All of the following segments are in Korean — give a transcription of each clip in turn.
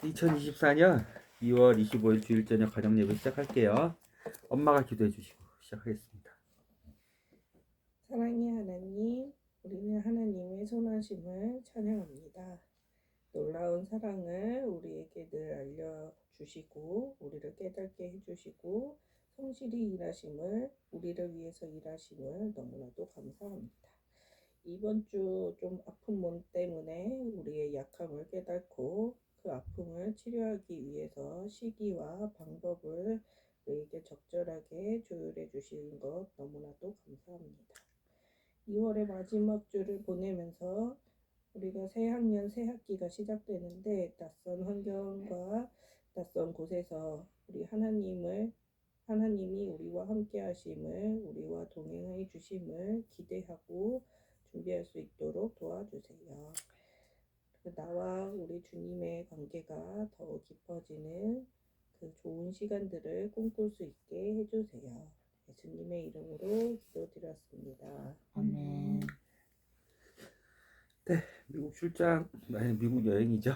2024년 2월 25일 주일 저녁 가정 예배 시작할게요. 엄마가 기도해 주시고 시작하겠습니다. 사랑의 하나님, 우리는 하나님의 선하심을 찬양합니다. 놀라운 사랑을 우리에게 늘 알려주시고 우리를 깨닫게 해주시고 성실히 일하심을 우리를 위해서 일하심을 너무나도 감사합니다. 이번 주 좀 아픈 몸 때문에 우리의 약함을 깨닫고 그 아픔을 치료하기 위해서 시기와 방법을 우리에게 적절하게 조율해 주시는 것 너무나도 감사합니다. 2월의 마지막 주를 보내면서 우리가 새 학년, 새 학기가 시작되는데 낯선 환경과 낯선 곳에서 우리 하나님이 우리와 함께 하심을, 우리와 동행해 주심을 기대하고 준비할 수 있도록 도와주세요. 나와 우리 주님의 관계가 더 깊어지는 그 좋은 시간들을 꿈꿀 수 있게 해주세요. 예수님의 이름으로 기도드렸습니다. 아멘. 네, 미국 출장, 아니 미국 여행이죠.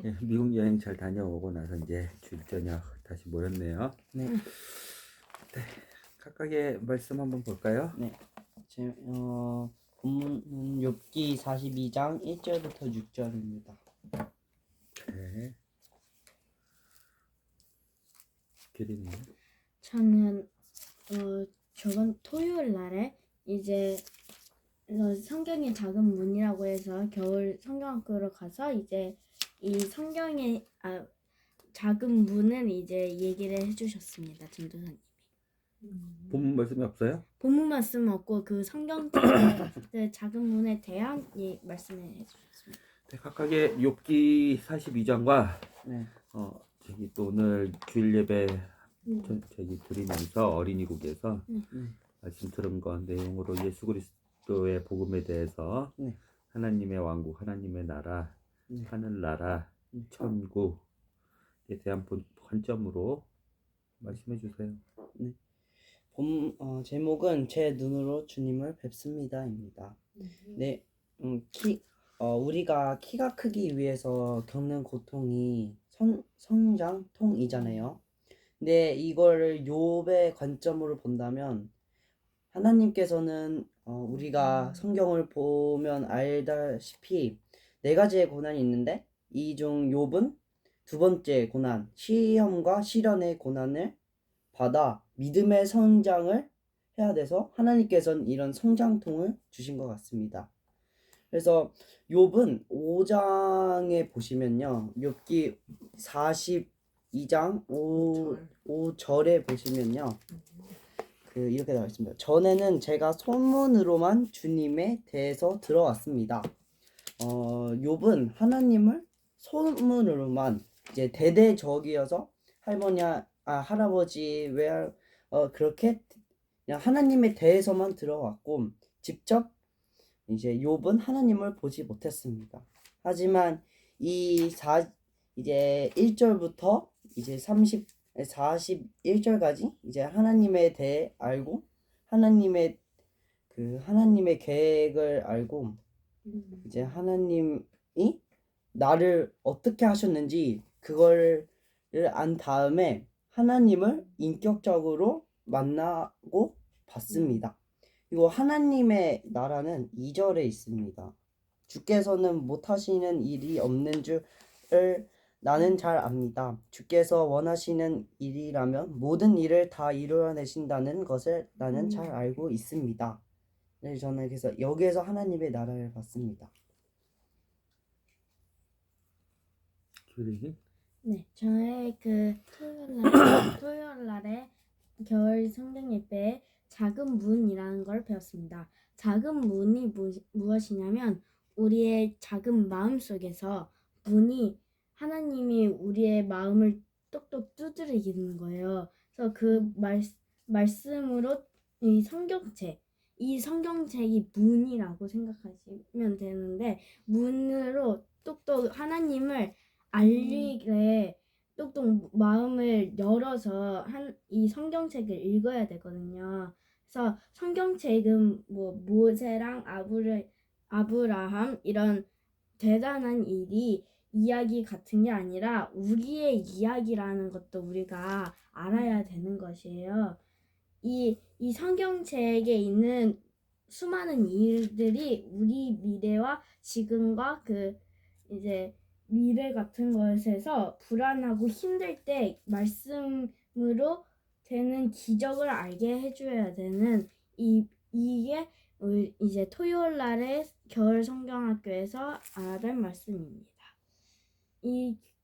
네, 미국 여행 잘 다녀오고 나서 이제 주일 저녁 다시 모였네요. 네. 네, 각각의 말씀 한번 볼까요? 네. 본문은 욥기 42장 1절부터 6절입니다. 네. 기린님. 저는 저번 토요일 날에 이제 성경의 작은 문이라고 해서 겨울 성경학교로 가서 이제 이 성경의 작은 문을 이제 얘기를 해주셨습니다. 전도사님이. 본문 말씀이 없어요? 본문 말씀 없고 그 성경책의 그 작은 문에 대한 말씀을 해주셨습니다. 네, 각각의 욥기 42장과 네. 저기 또 오늘 주일 예배 저기 드리면서 어린이국에서 말씀 들은 것 내용으로 예수 그리스도의 복음에 대해서 하나님의 왕국, 하나님의 나라, 하늘나라, 천국에 대한 관점으로 말씀해 주세요. 네. 제목은 제 눈으로 주님을 뵙습니다입니다. 네. 우리가 키가 크기 위해서 겪는 고통이 성장통이잖아요. 근데 이거를 욥의 관점으로 본다면 하나님께서는 우리가 성경을 보면 알다시피 4가지의 고난이 있는데 이 중 욥은 2번째 고난, 시험과 시련의 고난을 받아 믿음의 성장을 해야 돼서 하나님께서는 이런 성장통을 주신 것 같습니다. 그래서 욥은 5장에 보시면요, 욥기 42장 5절에 보시면요, 이렇게 나와 있습니다. 전에는 제가 소문으로만 주님에 대해서 들어왔습니다. 욥은 하나님을 소문으로만 이제 대대적이어서 할아버지 그렇게 그냥 하나님에 대해서만 들어왔고 직접 이제 욥은 하나님을 보지 못했습니다. 하지만 이제 1절부터 이제 41절까지 이제 하나님에 대해 알고 하나님의 계획을 알고 이제 하나님이 나를 어떻게 하셨는지 그거를 안 다음에 하나님을 인격적으로 만나고 봤습니다. 그리고 하나님의 나라는 2절에 있습니다. 주께서는 못하시는 일이 없는 줄을 나는 잘 압니다. 주께서 원하시는 일이라면 모든 일을 다 이루어내신다는 것을 나는 잘 알고 있습니다. 네, 저는 그래서 여기에서 하나님의 나라를 봤습니다. 네, 저의 토요일 날에 겨울 성경 예배에 작은 문이라는 걸 배웠습니다. 작은 문이 무엇이냐면 우리의 작은 마음 속에서 문이 하나님이 우리의 마음을 똑똑 두드리는 거예요. 그래서 그 말씀으로 이 성경책이 문이라고 생각하시면 되는데 문으로 똑똑 하나님을 알리게 똑똑 마음을 열어서 이 성경책을 읽어야 되거든요. 그래서 성경책은 뭐 모세랑 아브라함 이런 대단한 일이 이야기 같은 게 아니라 우리의 이야기라는 것도 우리가 알아야 되는 것이에요. 이 성경책에 있는 수많은 일들이 우리 미래와 지금과 그 이제 미래 같은 것에서 불안하고 힘들 때 말씀으로 되는 기적을 알게 해줘야 되는 이게 이제 토요일 날에 겨울 성경학교에서 알아볼 말씀입니다.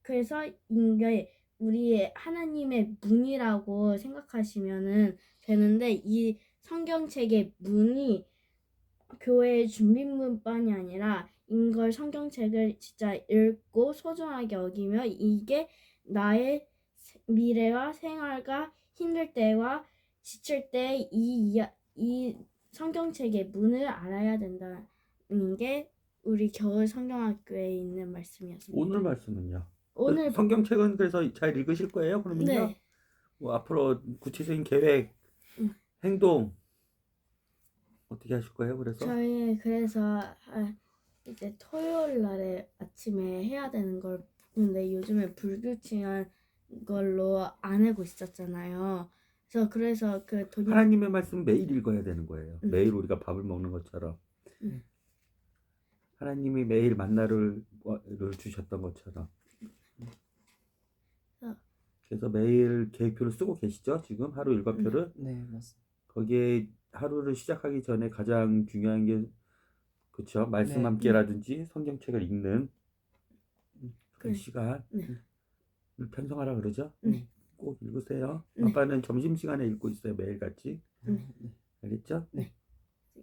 그래서 이게 우리 하나님의 문이라고 생각하시면은 되는데 이 성경책의 문이 교회의 준비문만이 아니라 이걸 성경책을 진짜 읽고 소중하게 여기며 이게 나의 미래와 생활과 힘들 때와 지칠 때 이 성경책의 문을 알아야 된다는 게 우리 겨울 성경학교에 있는 말씀이었습니다. 오늘 말씀은요? 오늘 성경책은 그래서 잘 읽으실 거예요? 그러면요? 네. 뭐 앞으로 구체적인 계획, 행동 어떻게 하실 거예요? 그래서 저희 그래서 이제 토요일 날에 아침에 해야 되는 걸 근데 요즘에 불규칙한 걸로 안 하고 있었잖아요. 그래서 그 돈이 하나님의 말씀 매일 읽어야 되는 거예요. 음. 매일 우리가 밥을 먹는 것처럼 음. 하나님이 매일 만나를 주셨던 것처럼. 그래서 매일 계획표를 쓰고 계시죠? 지금 하루 일과표를. 네, 맞습니다. 거기에 하루를 시작하기 전에 가장 중요한 게 그렇죠? 말씀 네. 함께라든지 성경책을 읽는 그 그래. 시간을 네. 편성하라 그러죠? 네. 꼭 읽으세요. 네. 아빠는 점심시간에 읽고 있어요. 매일같이. 네. 알겠죠? 네.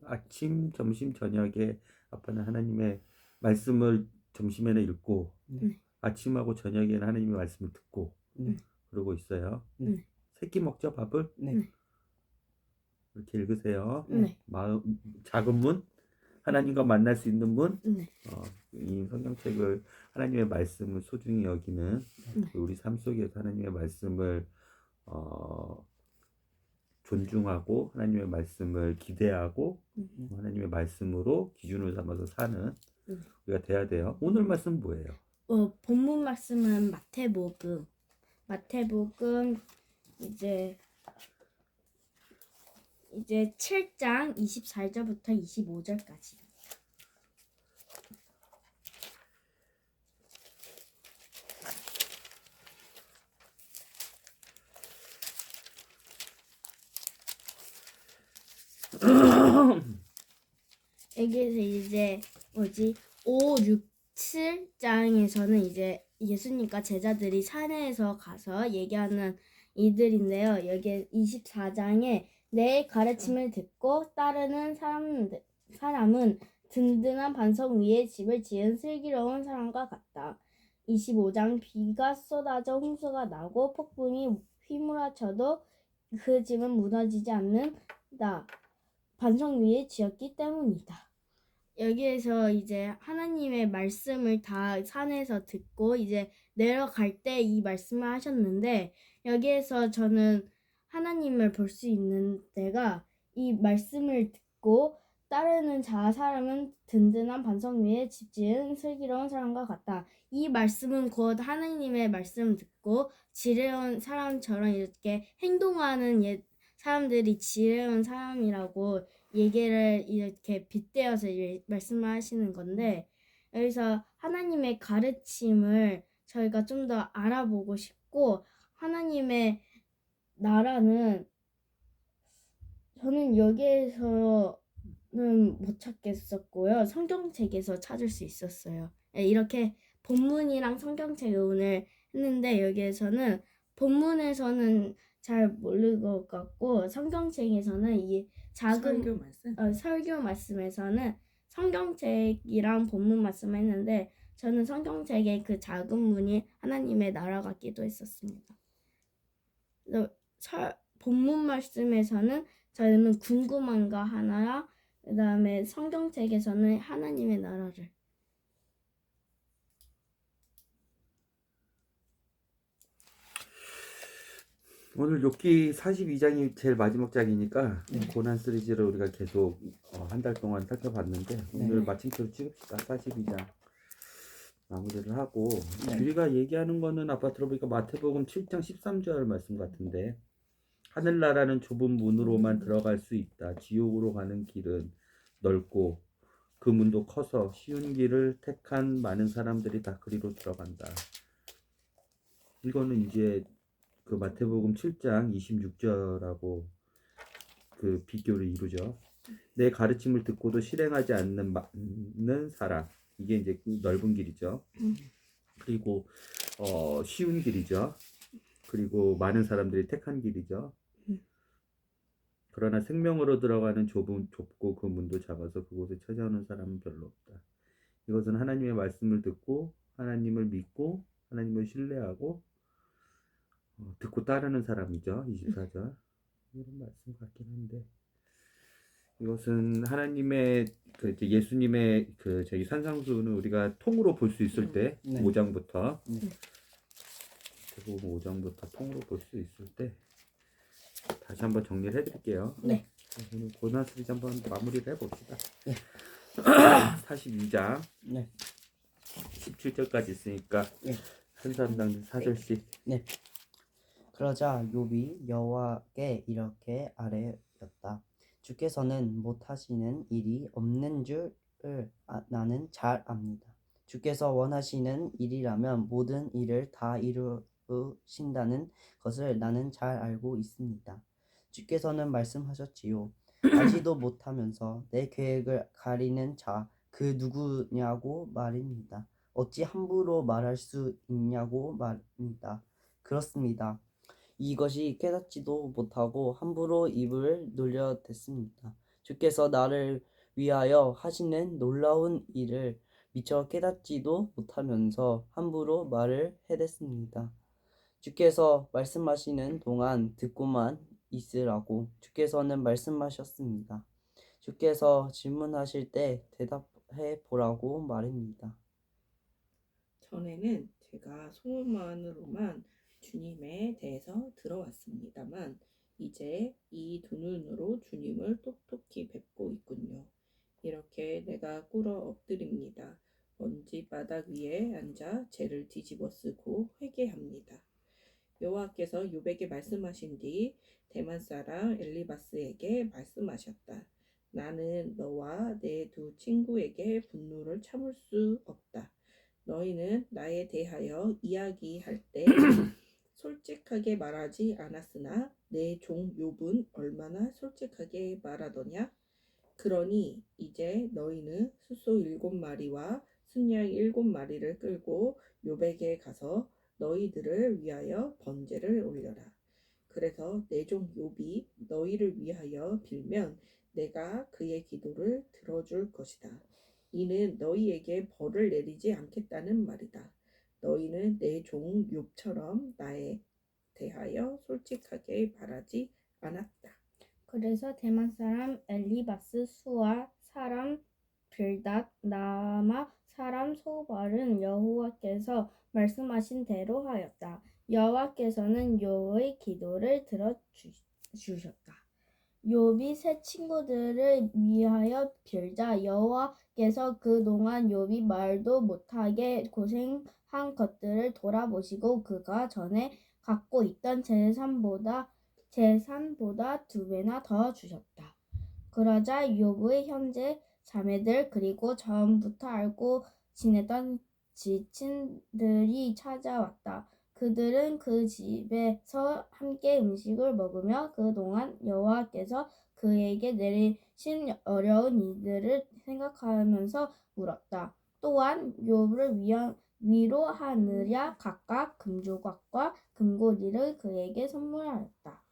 아침, 점심, 저녁에 아빠는 하나님의 말씀을 점심에는 읽고 네. 아침하고 저녁에는 하나님의 말씀을 듣고 네. 그러고 있어요. 네. 새끼 먹죠, 밥을? 네. 이렇게 읽으세요. 네. 마음, 작은 문, 하나님과 만날 수 있는 문, 네. 이 성경책을 하나님의 말씀을 소중히 여기는 우리 삶 속에서 하나님의 말씀을 존중하고 하나님의 말씀을 기대하고 하나님의 말씀으로 기준을 삼아서 사는 우리가 돼야 돼요. 오늘 말씀 뭐예요? 본문 말씀은 마태복음 이제 7장 24절부터 25절까지. 여기에서 이제 5, 6, 7장에서는 이제 예수님과 제자들이 산에서 가서 얘기하는 이들인데요. 여기 24장에 내 가르침을 듣고 따르는 사람은 든든한 반석 위에 집을 지은 슬기로운 사람과 같다. 25장 비가 쏟아져 홍수가 나고 폭풍이 휘몰아쳐도 그 집은 무너지지 않는다. 반석 위에 지었기 때문이다. 여기에서 이제 하나님의 말씀을 다 산에서 듣고 이제 내려갈 때 이 말씀을 하셨는데 여기에서 저는 하나님을 볼 수 있는 데가 이 말씀을 듣고 따르는 사람은 든든한 반석 위에 집 지은 슬기로운 사람과 같다. 이 말씀은 곧 하나님의 말씀 듣고 지혜로운 사람처럼 이렇게 행동하는 사람들이 지혜로운 사람이라고 얘기를 이렇게 빗대어서 말씀을 하시는 건데 여기서 하나님의 가르침을 저희가 좀 더 알아보고 싶고 하나님의 나라는 저는 여기에서는 못 찾겠었고요. 성경책에서 찾을 수 있었어요. 이렇게 본문이랑 성경책을 오늘 했는데 여기에서는 본문에서는 잘 모를 것 같고 성경책에서는 이 작은 설교 말씀에서는 성경책이랑 본문 말씀을 했는데 저는 성경책의 그 작은 문이 하나님의 나라 같기도 했었습니다. 본문 말씀에서는 저는 궁금한 거 하나야 그 다음에 성경책에서는 하나님의 나라를 오늘 욥기 42장이 제일 마지막 장이니까 고난 시리즈를 우리가 계속 한 달 동안 살펴봤는데 오늘 마침표를 찍읍시다. 42장 마무리를 하고 네. 우리가 얘기하는 거는 아까 들어보니까 마태복음 7장 13절 말씀 같은데 하늘나라는 좁은 문으로만 들어갈 수 있다. 지옥으로 가는 길은 넓고 그 문도 커서 쉬운 길을 택한 많은 사람들이 다 그리로 들어간다. 이거는 이제 그 마태복음 7장 26절하고 그 비교를 이루죠. 내 가르침을 듣고도 실행하지 않는 사람, 이게 이제 그 넓은 길이죠. 그리고 쉬운 길이죠. 그리고 많은 사람들이 택한 길이죠. 그러나 생명으로 들어가는 좁고 그 문도 작아서 그곳에 찾아오는 사람은 별로 없다. 이것은 하나님의 말씀을 듣고 하나님을 믿고 하나님을 신뢰하고 듣고 따르는 사람이죠. 24절 이런 말씀 같긴 한데 이것은 하나님의 이제 예수님의 저기 산상수는 우리가 통으로 볼 수 있을 때 네. 5장부터 네. 대부분 5장부터 통으로 볼 수 있을 때 다시 한번 정리를 해드릴게요. 네. 오늘 고난 시리즈 한번 마무리를 해봅시다. 네. 42장 네. 17절까지 있으니까 네. 한 사람당 4절씩. 네. 그러자 욥이 여호와께 이렇게 아뢰었다. 주께서는 못하시는 일이 없는 줄을 나는 잘 압니다. 주께서 원하시는 일이라면 모든 일을 다 이루신다는 것을 나는 잘 알고 있습니다. 주께서는 말씀하셨지요. 알지도 못하면서 내 계획을 가리는 자 그 누구냐고 말입니다. 어찌 함부로 말할 수 있냐고 말입니다. 그렇습니다. 이것이 깨닫지도 못하고 함부로 입을 놀려댔습니다. 주께서 나를 위하여 하시는 놀라운 일을 미처 깨닫지도 못하면서 함부로 말을 해댔습니다. 주께서 말씀하시는 동안 듣고만 있으라고 주께서는 말씀하셨습니다. 주께서 질문하실 때 대답해 보라고 말입니다. 전에는 제가 소문만으로만 주님에 대해서 들어왔습니다만 이제 이 두 눈으로 주님을 똑똑히 뵙고 있군요. 이렇게 내가 꿇어 엎드립니다. 먼지 바닥 위에 앉아 죄를 뒤집어 쓰고 회개합니다. 여호와께서 욥에게 말씀하신 뒤 대만 사람 엘리바스에게 말씀하셨다. 나는 너와 내 두 친구에게 분노를 참을 수 없다. 너희는 나에 대하여 이야기할 때 솔직하게 말하지 않았으나 내 종 욥은 얼마나 솔직하게 말하더냐? 그러니 이제 너희는 숫소 7마리와 순양 7마리를 끌고 욥에게 가서 너희들을 위하여 번제를 올려라. 그래서 내 종 욥이 너희를 위하여 빌면 내가 그의 기도를 들어줄 것이다. 이는 너희에게 벌을 내리지 않겠다는 말이다. 너희는 내 종 욥처럼 나에 대하여 솔직하게 말하지 않았다. 그래서 대만 사람 엘리바스 수아 사람 빌닷 나아마 사람 소발은 여호와께서 말씀하신 대로 하였다. 여호와께서는 욥의 기도를 들어주셨다. 욥이 세 친구들을 위하여 빌자 여호와께서 그동안 욥이 말도 못하게 고생한 것들을 돌아보시고 그가 전에 갖고 있던 재산보다 2배나 더 주셨다. 그러자 욥의 형제 자매들 그리고 전부터 알고 지내던 지친들이 찾아왔다. 그들은 그 집에서 함께 음식을 먹으며 그동안 여호와께서 그에게 내리신 어려운 일들을 생각하면서 울었다. 또한 욥을 위로하느라 각각 금조각과 금고리를 그에게 선물하였다.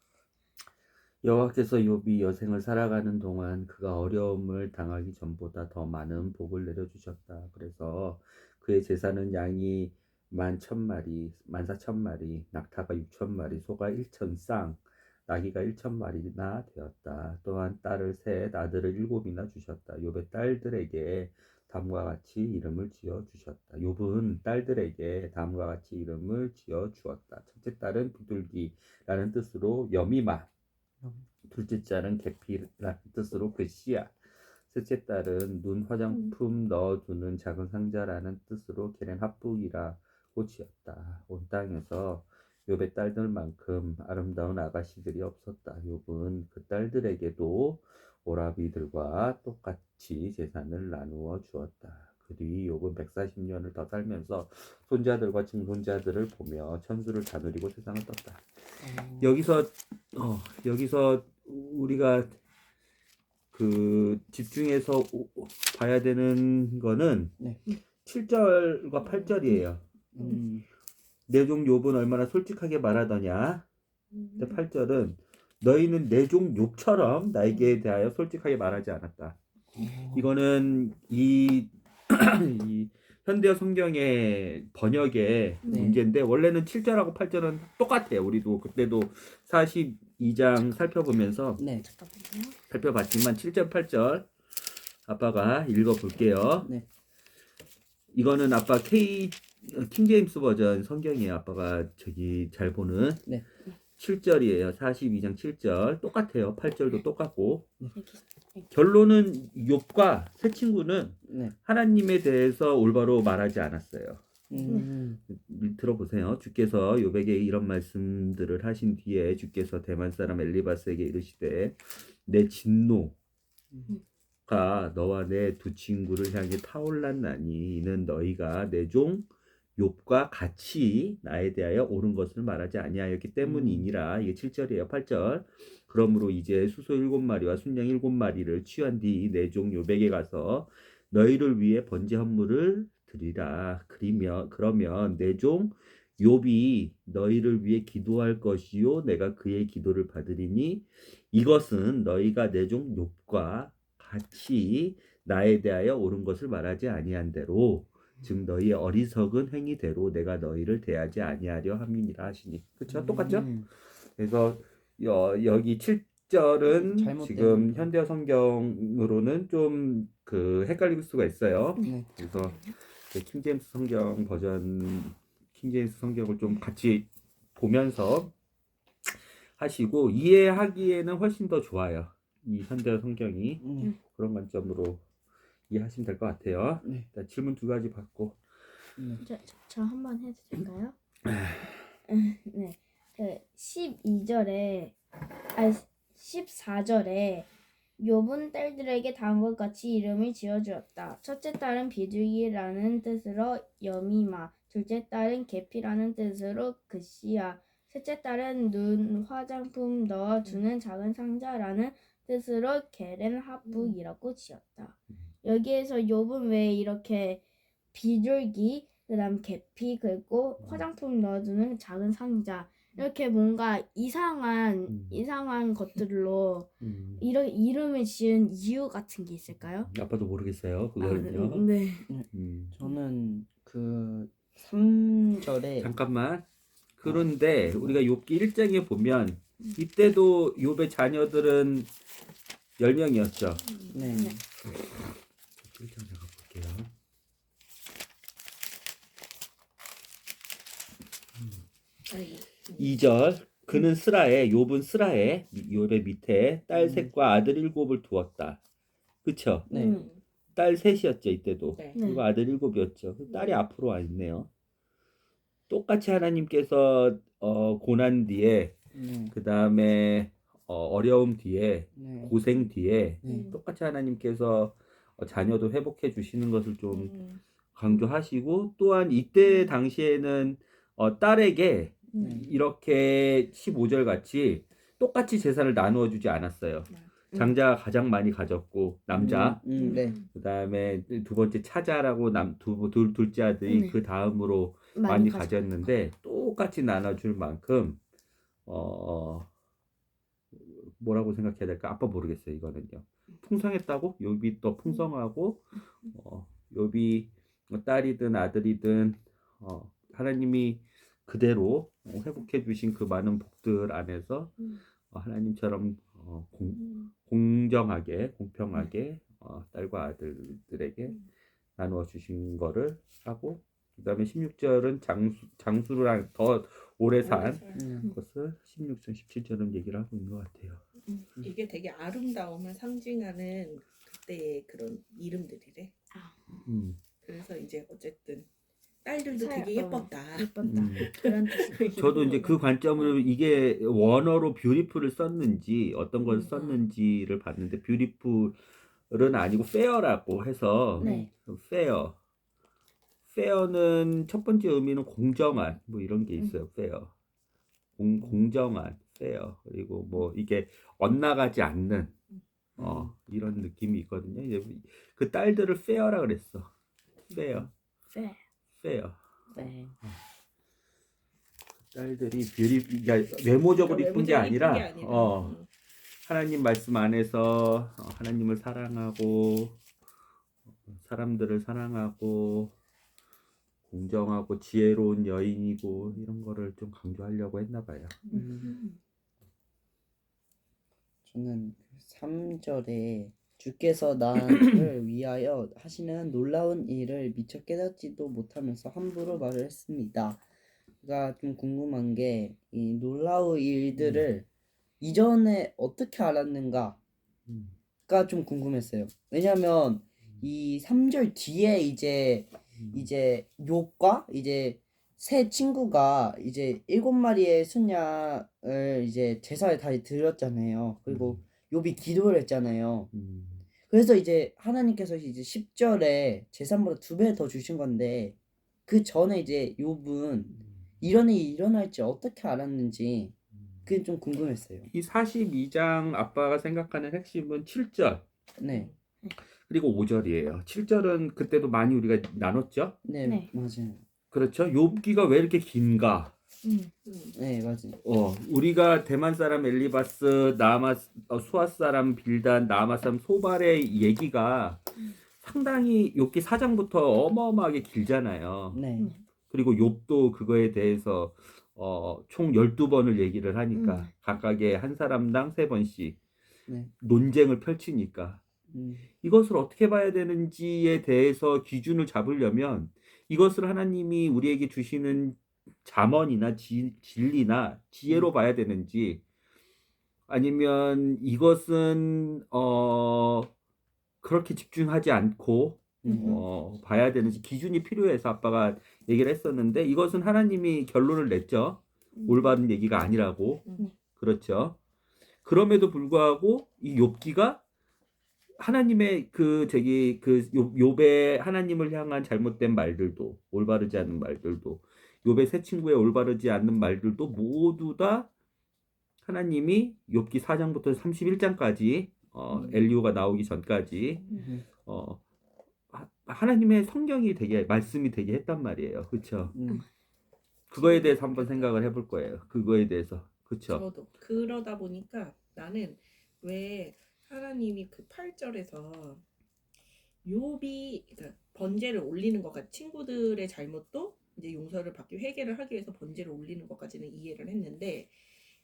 여호와께서 욥이 여생을 살아가는 동안 그가 어려움을 당하기 전보다 더 많은 복을 내려주셨다. 그래서 그의 재산은 양이 11,000마리, 14,000마리, 낙타가 6,000마리, 소가 1,000쌍, 나귀가 1,000마리나 되었다. 또한 딸을 셋, 아들을 7이나 주셨다. 욥의 딸들에게 다음과 같이 이름을 지어 주셨다. 욥은 딸들에게 다음과 같이 이름을 지어 주었다. 첫째 딸은 비둘기라는 뜻으로 여미마, 둘째 딸은 계피라는 뜻으로 그시야, 셋째 딸은 눈 화장품 넣어두는 작은 상자라는 뜻으로 걔는 합북이라고 지었다. 온 땅에서 욥의 딸들만큼 아름다운 아가씨들이 없었다. 욥은 그 딸들에게도 오라비들과 똑같이 재산을 나누어 주었다. 그 뒤 욥은 140년을 더 살면서 손자들과 증손자들을 보며 천수를 다 누리고 세상을 떴다. 여기서 우리가 그 집중해서 봐야 되는 거는 네. 7절과 8절이에요. 내종 욥은 얼마나 솔직하게 말하더냐. 근데 8절은 너희는 내 종 욥처럼 나에게 대하여 솔직하게 말하지 않았다. 이거는 이 현대어 성경의 번역의 네. 문제인데 원래는 7절하고 8절은 똑같아요. 우리도 그때도 42장 살펴보면서 네. 잠깐만요. 살펴봤지만 7절, 8절 아빠가 읽어볼게요. 네. 이거는 아빠 킹제임스 버전 성경이에요. 아빠가 저기 잘 보는 네. 7절이에요. 42장 7절 똑같아요. 8절도 똑같고 여기 결론은 욥과 세 친구는 네. 하나님에 대해서 올바로 말하지 않았어요. 음. 들어보세요. 주께서 욥에게 이런 말씀들을 하신 뒤에 주께서 대만 사람 엘리바스에게 이르시되 내 진노가 너와 내 두 친구를 향해 타올랐나니 이는 너희가 내 종 욥과 같이 나에 대하여 옳은 것을 말하지 아니하였기 때문이니라. 이게 7절이에요. 8절. 그러므로 이제 수소 7마리와 순양 7마리를 취한 뒤 내 종 욥에게 가서 너희를 위해 번제 헌물을 드리라. 그러면 내 종 욥이 너희를 위해 기도할 것이요 내가 그의 기도를 받으리니 이것은 너희가 내 종 욥과 같이 나에 대하여 옳은 것을 말하지 아니한 대로 즉 너희의 어리석은 행위대로 내가 너희를 대하지 아니하려 함이니라 하시니. 그렇죠? 똑같죠? 그래서 여기 7절은 잘못된 지금 현대어 성경으로는 좀 그 헷갈릴 수가 있어요. 네. 그래서 킹제임스 성경 버전 킹제임스 성경을 좀 같이 보면서 하시고 이해하기에는 훨씬 더 좋아요. 이 현대어 성경이 그런 관점으로 이해하시면 될 것 같아요. 네. 일단 질문 2가지 받고 저 한번 해도 될까요? 네. 그 12절에 14절에 욥은 딸들에게 다음과 같이 이름을 지어주었다. 첫째 딸은 비둘기라는 뜻으로 여미마, 둘째 딸은 계피라는 뜻으로 그시야, 셋째 딸은 눈 화장품 넣어주는 작은 상자라는 뜻으로 게렌 합북이라고 지었다. 여기에서 욥은 왜 이렇게 비둘기, 그다음 계피, 그리고 화장품 넣어주는 작은 상자 이렇게 뭔가 이상한 것들로 이런 이름을 지은 이유 같은 게 있을까요? 아빠도 모르겠어요. 그거는요. 네. 저는 그 3절에 잠깐만. 그런데 우리가 욥기 1장에 보면 이때도 욥의 자녀들은 10명이었죠. 네. 1장 제가 볼게요. 아이고. 2절 그는 욥은 스라에 욥의 밑에 딸 셋과 아들 7을 두었다. 그쵸? 네. 딸 셋이었죠 이때도. 네. 그리고 아들 7이었죠. 딸이 앞으로 와 있네요. 똑같이 하나님께서 고난 뒤에 그 다음에 어려움 뒤에 네. 고생 뒤에 네. 똑같이 하나님께서 자녀도 회복해 주시는 것을 좀 강조하시고 또한 이때 당시에는 딸에게 이렇게 15절 같이 똑같이 재산을 나누어 주지 않았어요. 장자가 가장 많이 가졌고 남자 네. 그 다음에 두 번째 차자라고 둘째 아들이 그 다음으로 많이 가졌는데 똑같이 나눠줄 만큼 뭐라고 생각해야 될까? 아빠 모르겠어요. 이거는요. 풍성했다고? 욥이 또 풍성하고 욥이 딸이든 아들이든 하나님이 그대로 회복해 주신 그 많은 복들 안에서 하나님처럼 공정하게 공평하게 딸과 아들들에게 나누어 주신 거를 하고 그 다음에 16절은 장수를 더 오래 산 것을 16절 17절은 얘기를 하고 있는 것 같아요. 이게 되게 아름다움을 상징하는 때의 그런 이름들이래. 음. 그래서 이제 어쨌든 딸들도 되게 예뻤다. 예뻤다. 그런 뜻이. 저도 이제 그 관점으로 이게 원어로 뷰티풀을 썼는지 어떤 걸 음. 썼는지를 봤는데 뷰티풀은 아니고 페어라고 해서 네. 페어. 페어는 첫 번째 의미는 공정한 뭐 이런 게 있어요. 페어. 공정한 페어. 그리고 뭐 이게 엇나가지 않는 이런 느낌이 있거든요. 이제 그 딸들을 페어라 그랬어. 페어. 네. 페어. 네. 딸들이 그러니까 외모적으로 이쁜 게 아니라 하나님 말씀 안에서 하나님을 사랑하고 사람들을 사랑하고 공정하고 지혜로운 여인이고 이런 거를 좀 강조하려고 했나 봐요. 저는 3절에 주께서 나를 위하여 하시는 놀라운 일을 미처 깨닫지도 못하면서 함부로 말을 했습니다. 제가 좀 궁금한 게 이 놀라운 일들을 이전에 어떻게 알았는가가 좀 궁금했어요. 왜냐면 이 3절 뒤에 이제 욥과 이제 세 친구가 이제 7마리의 순양을 이제 제사에 다 드렸잖아요. 그리고 욥이 기도를 했잖아요. 그래서 이제 하나님께서 이제 10절에 재산보다 2배 더 주신 건데 그 전에 이제 욥은 이런 일이 일어날지 어떻게 알았는지 그게 좀 궁금했어요. 이 42장 아빠가 생각하는 핵심은 7절 네, 그리고 5절이에요. 7절은 그때도 많이 우리가 나눴죠? 네, 네. 맞아요. 그렇죠? 욥기가 왜 이렇게 긴가? 네, 맞아요. 우리가 대만 사람 엘리바스, 수아 사람 빌단, 나아마 사람 소발의 얘기가 상당히 욥기 4장부터 어마어마하게 길잖아요. 네, 그리고 욥도 그거에 대해서 총 12번을 얘기를 하니까 각각의 한 사람당 3번씩 네, 논쟁을 펼치니까 이것을 어떻게 봐야 되는지에 대해서 기준을 잡으려면 이것을 하나님이 우리에게 주시는 잠언이나 진리나 지혜로 봐야 되는지 아니면 이것은 그렇게 집중하지 않고 봐야 되는지 기준이 필요해서 아빠가 얘기를 했었는데 이것은 하나님이 결론을 냈죠. 올바른 얘기가 아니라고. 그렇죠. 그럼에도 불구하고 이 욥기가 하나님의 욥의 하나님을 향한 잘못된 말들도 올바르지 않는 말들도 욥의 세 친구의 올바르지 않는 말들도 모두 다 하나님이 욥기 4장부터 31장까지 엘리후가 나오기 전까지 하나님의 성경이 되게 말씀이 되게 했단 말이에요. 그렇죠? 그거에 대해서 한번 생각을 해볼 거예요. 그거에 대해서. 그렇죠? 저도 그러다 보니까 나는 왜 하나님이 그 8절에서 욥이 그러니까 번제를 올리는 것까지 친구들의 잘못도 이제 용서를 받기 회개를 하기 위해서 번제를 올리는 것까지는 이해를 했는데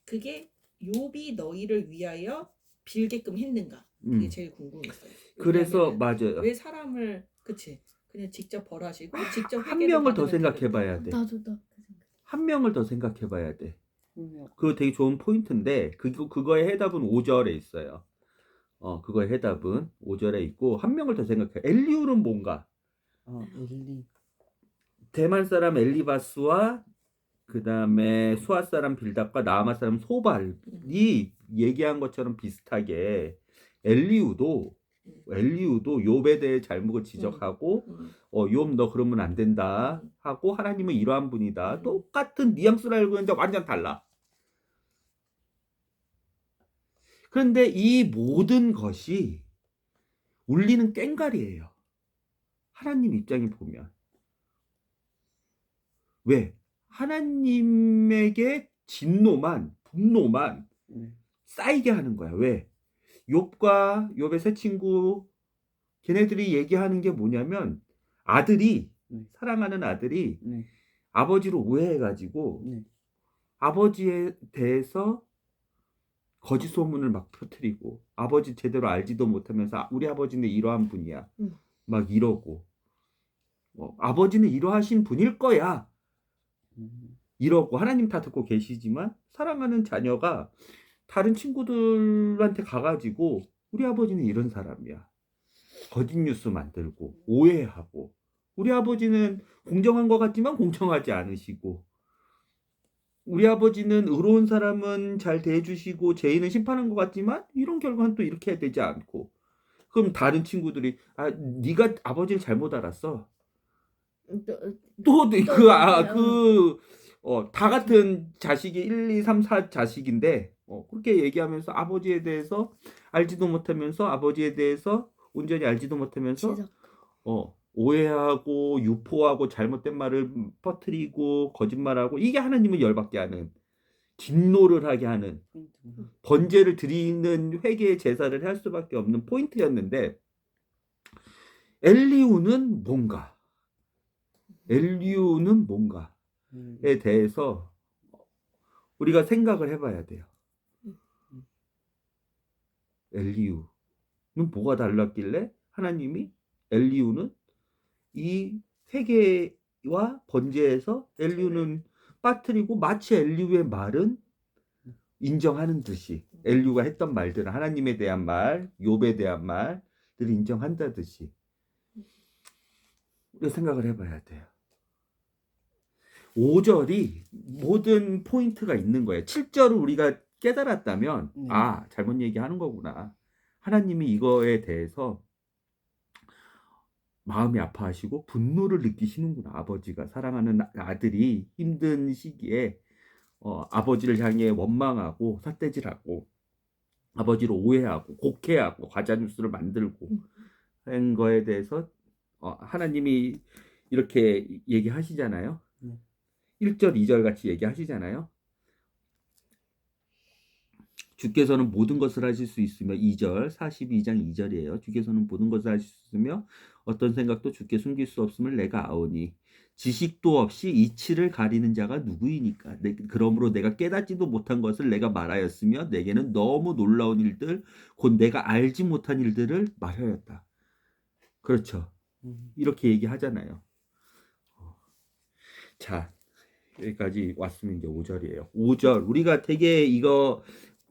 그게 욥이 너희를 위하여 빌게끔 했는가 그게 제일 궁금했어요. 그래서 맞아요. 왜 사람을 그치 그냥 직접 벌하시고 직접 한 명을 더 생각해봐야 돼. 나도 한 명을 더 생각해봐야 돼. 그거 되게 좋은 포인트인데 그거의 해답은 5절에 있어요. 그거의 해답은 5절에 있고 한 명을 더 생각해. 엘리후는 뭔가? 대만 사람 엘리바스와 그 다음에 수아 사람 빌닷과 나아마 사람 소발이 얘기한 것처럼 비슷하게 엘리후도 욥에 대해 잘못을 지적하고 욥 너 그러면 안 된다 하고 하나님은 이러한 분이다. 똑같은 뉘앙스를 알고 있는데 완전 달라. 그런데 이 모든 것이 울리는 꽹과리예요. 하나님 입장에 보면. 왜? 하나님에게 진노만, 분노만 쌓이게 하는 거야. 왜? 욥과 욥의 세 친구 걔네들이 얘기하는 게 뭐냐면 아들이 사랑하는 아들이 아버지를 오해해가지고 아버지에 대해서 거짓 소문을 막 퍼뜨리고 아버지 제대로 알지도 못하면서 우리 아버지는 이러한 분이야 막 이러고 아버지는 이러하신 분일 거야 이러고 하나님 다 듣고 계시지만 사랑하는 자녀가 다른 친구들한테 가가지고 우리 아버지는 이런 사람이야 거짓 뉴스 만들고 오해하고 우리 아버지는 공정한 것 같지만 공정하지 않으시고 우리 아버지는 의로운 사람은 잘 대해주시고 죄인은 심판한 것 같지만 이런 결과는 또 이렇게 해야 되지 않고 그럼 다른 친구들이 네가 아버지를 잘못 알았어. 다 같은 자식이 1, 2, 3, 4 자식인데 그렇게 얘기하면서 아버지에 대해서 알지도 못하면서 아버지에 대해서 온전히 알지도 못하면서 오해하고 유포하고 잘못된 말을 퍼뜨리고 거짓말하고 이게 하나님을 열받게 하는 진노를 하게 하는 번제를 드리는 회개의 제사를 할 수밖에 없는 포인트였는데 엘리후는 뭔가에 대해서 우리가 생각을 해봐야 돼요. 엘리후는 뭐가 달랐길래 하나님이 엘리후는 이 회개와 번제에서 엘리후는 빠뜨리고 마치 엘리후의 말은 인정하는 듯이 엘리후가 했던 말들은 하나님에 대한 말, 욥에 대한 말들을 인정한다듯이 우리가 생각을 해봐야 돼요. 5절이 모든 포인트가 있는 거예요. 7절을 우리가 깨달았다면 잘못 얘기하는 거구나. 하나님이 이거에 대해서 마음이 아파하시고 분노를 느끼시는구나. 아버지가 사랑하는 아들이 힘든 시기에 아버지를 향해 원망하고 삿대질하고 아버지를 오해하고 곡해하고 가짜뉴스를 만들고 한 거에 대해서 하나님이 이렇게 얘기하시잖아요. 1절, 2절 같이 얘기하시잖아요. 주께서는 모든 것을 하실 수 있으며 2절, 42장 2절이에요. 주께서는 모든 것을 하실 수 있으며 어떤 생각도 주께 숨길 수 없음을 내가 아오니 지식도 없이 이치를 가리는 자가 누구이니까 그러므로 내가 깨닫지도 못한 것을 내가 말하였으며 내게는 너무 놀라운 일들 곧 내가 알지 못한 일들을 말하였다. 그렇죠. 이렇게 얘기하잖아요. 자, 여기까지 왔으면 이제 5절이에요. 5절 우리가 되게 이거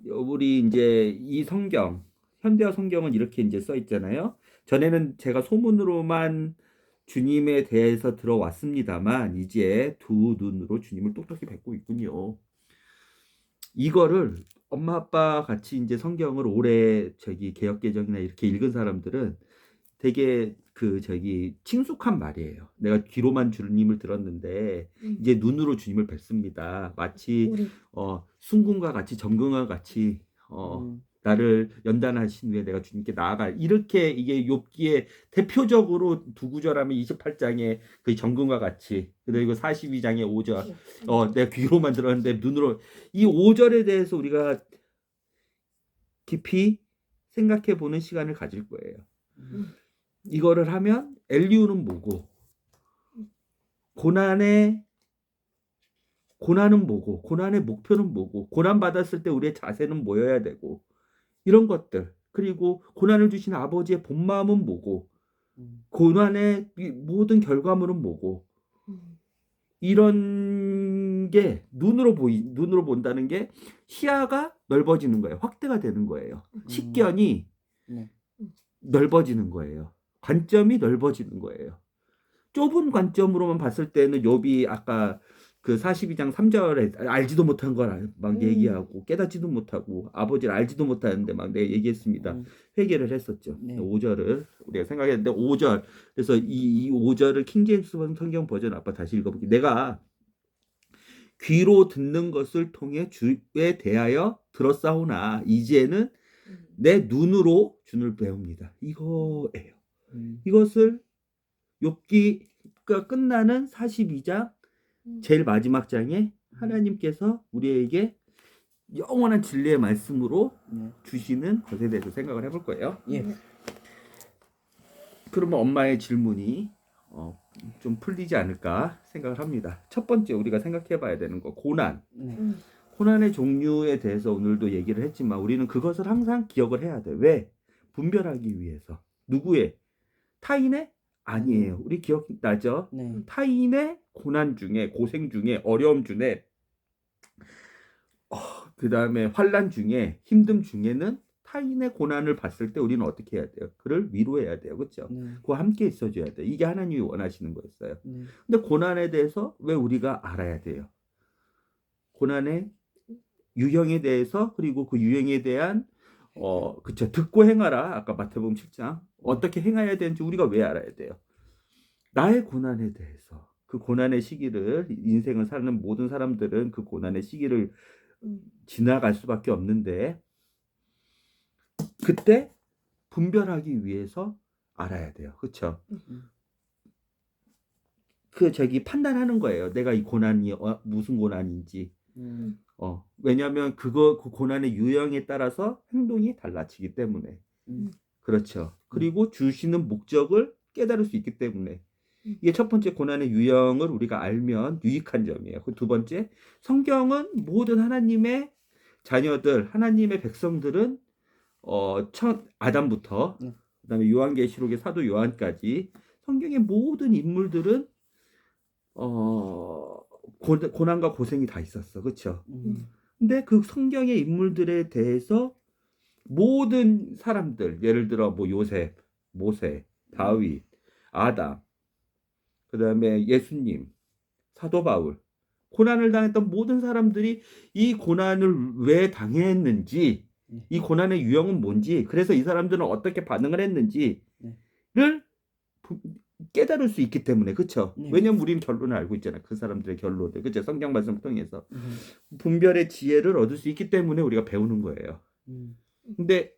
우리 이제 이 성경 현대어 성경은 이렇게 이제 써 있잖아요. 전에는 제가 소문으로만 주님에 대해서 들어왔습니다만 이제 두 눈으로 주님을 똑똑히 뵙고 있군요. 이거를 엄마 아빠 같이 이제 성경을 오래 개역개정이나 이렇게 읽은 사람들은 되게 친숙한 말이에요. 내가 귀로만 주님을 들었는데 이제 눈으로 주님을 뵙습니다. 마치 순금과 같이 정금과 같이 나를 연단하신 후에 내가 주님께 나아가 이렇게 이게 욥기에 대표적으로 두 구절하면 28장에 그 정금과 같이 그리고 42장에 5절 내가 귀로만 들었는데 눈으로 이 5절에 대해서 우리가 깊이 생각해 보는 시간을 가질 거예요. 이거를 하면 엘리후는 뭐고 고난은 뭐고 고난의 목표는 뭐고 고난 받았을 때 우리의 자세는 뭐여야 되고 이런 것들 그리고 고난을 주신 아버지의 본 마음은 뭐고 고난의 모든 결과물은 뭐고 이런 게 눈으로 본다는 게 시야가 넓어지는 거예요. 확대가 되는 거예요. 식견이 넓어지는 거예요. 관점이 넓어지는 거예요. 좁은 관점으로만 봤을 때는 욥이 아까 그 42장 3절에 알지도 못한 걸 막 얘기하고 깨닫지도 못하고 아버지를 알지도 못하는데 막 내가 얘기했습니다. 회개를 했었죠. 5절을 우리가 생각했는데 5절 그래서 이 5절을 킹제임스 성경 버전 아빠 다시 읽어볼게요. 내가 귀로 듣는 것을 통해 주에 대하여 들었사오나 이제는 내 눈으로 주를 배웁니다. 이거예요. 이것을 욥기가 끝나는 42장 제일 마지막 장에 하나님께서 우리에게 영원한 진리의 말씀으로 주시는 것에 대해서 생각을 해볼 거예요. 그러면 엄마의 질문이 좀 풀리지 않을까 생각을 합니다. 첫 번째 우리가 생각해 봐야 되는 거 고난. 고난의 종류에 대해서 오늘도 얘기를 했지만 우리는 그것을 항상 기억을 해야 돼. 왜? 분별하기 위해서. 누구의? 타인의? 아니에요. 우리 기억나죠? 타인의 고난 중에 고생 중에 어려움 중에 그 다음에 환난 중에 힘듦 중에는 타인의 고난을 봤을 때 우리는 어떻게 해야 돼요? 그를 위로해야 돼요. 그렇죠? 네. 그와 함께 있어줘야 돼요. 이게 하나님이 원하시는 거였어요. 네. 근데 고난에 대해서 왜 우리가 알아야 돼요? 고난의 유형에 대해서 그리고 그 유형에 대한 그쵸, 듣고 행하라. 아까 마태복음 7장 어떻게 행해야 되는지 우리가 왜 알아야 돼요? 나의 고난에 대해서 그 고난의 시기를 인생을 사는 모든 사람들은 그 고난의 시기를 지나갈 수밖에 없는데 그때 분별하기 위해서 알아야 돼요. 그렇죠? 그 판단하는 거예요. 내가 이 고난이 무슨 고난인지. 왜냐하면 그 고난의 유형에 따라서 행동이 달라지기 때문에. 그렇죠. 그리고 주시는 목적을 깨달을 수 있기 때문에. 이게 첫 번째 고난의 유형을 우리가 알면 유익한 점이에요. 그 두 번째, 성경은 모든 하나님의 자녀들, 하나님의 백성들은 아담부터 그다음에 요한계시록의 사도 요한까지 성경의 모든 인물들은 고난과 고생이 다 있었어. 그렇죠? 근데 그 성경의 인물들에 대해서 모든 사람들, 예를 들어 뭐 요셉, 모세, 다윗, 아담, 그다음에 예수님, 사도 바울, 고난을 당했던 모든 사람들이 이 고난을 왜 당했는지, 이 고난의 유형은 뭔지, 그래서 이 사람들은 어떻게 반응을 했는지를 깨달을 수 있기 때문에. 그렇죠? 왜냐면 우리는 결론을 알고 있잖아요. 그 사람들의 결론을. 그렇죠? 성경 말씀을 통해서 분별의 지혜를 얻을 수 있기 때문에 우리가 배우는 거예요. 근데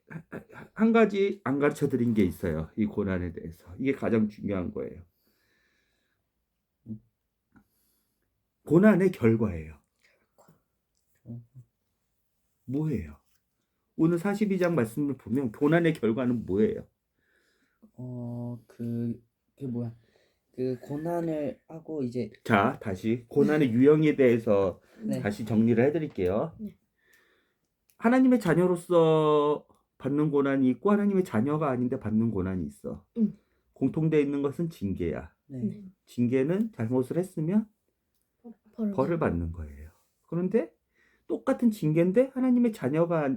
한 가지 안 가르쳐 드린 게 있어요. 이 고난에 대해서. 이게 가장 중요한 거예요. 고난의 결과예요. 뭐예요? 오늘 42장 말씀을 보면 고난의 결과는 뭐예요? 그 뭐야? 그 고난을 하고 이제 자, 다시 고난의 유형에 대해서 네. 다시 정리를 해드릴게요. 네. 하나님의 자녀로서 받는 고난이 있고 하나님의 자녀가 아닌데 받는 고난이 있어. 공통되어 있는 것은 징계야. 네. 징계는 잘못을 했으면 벌을 받는 거예요. 그런데 똑같은 징계인데 하나님의 자녀가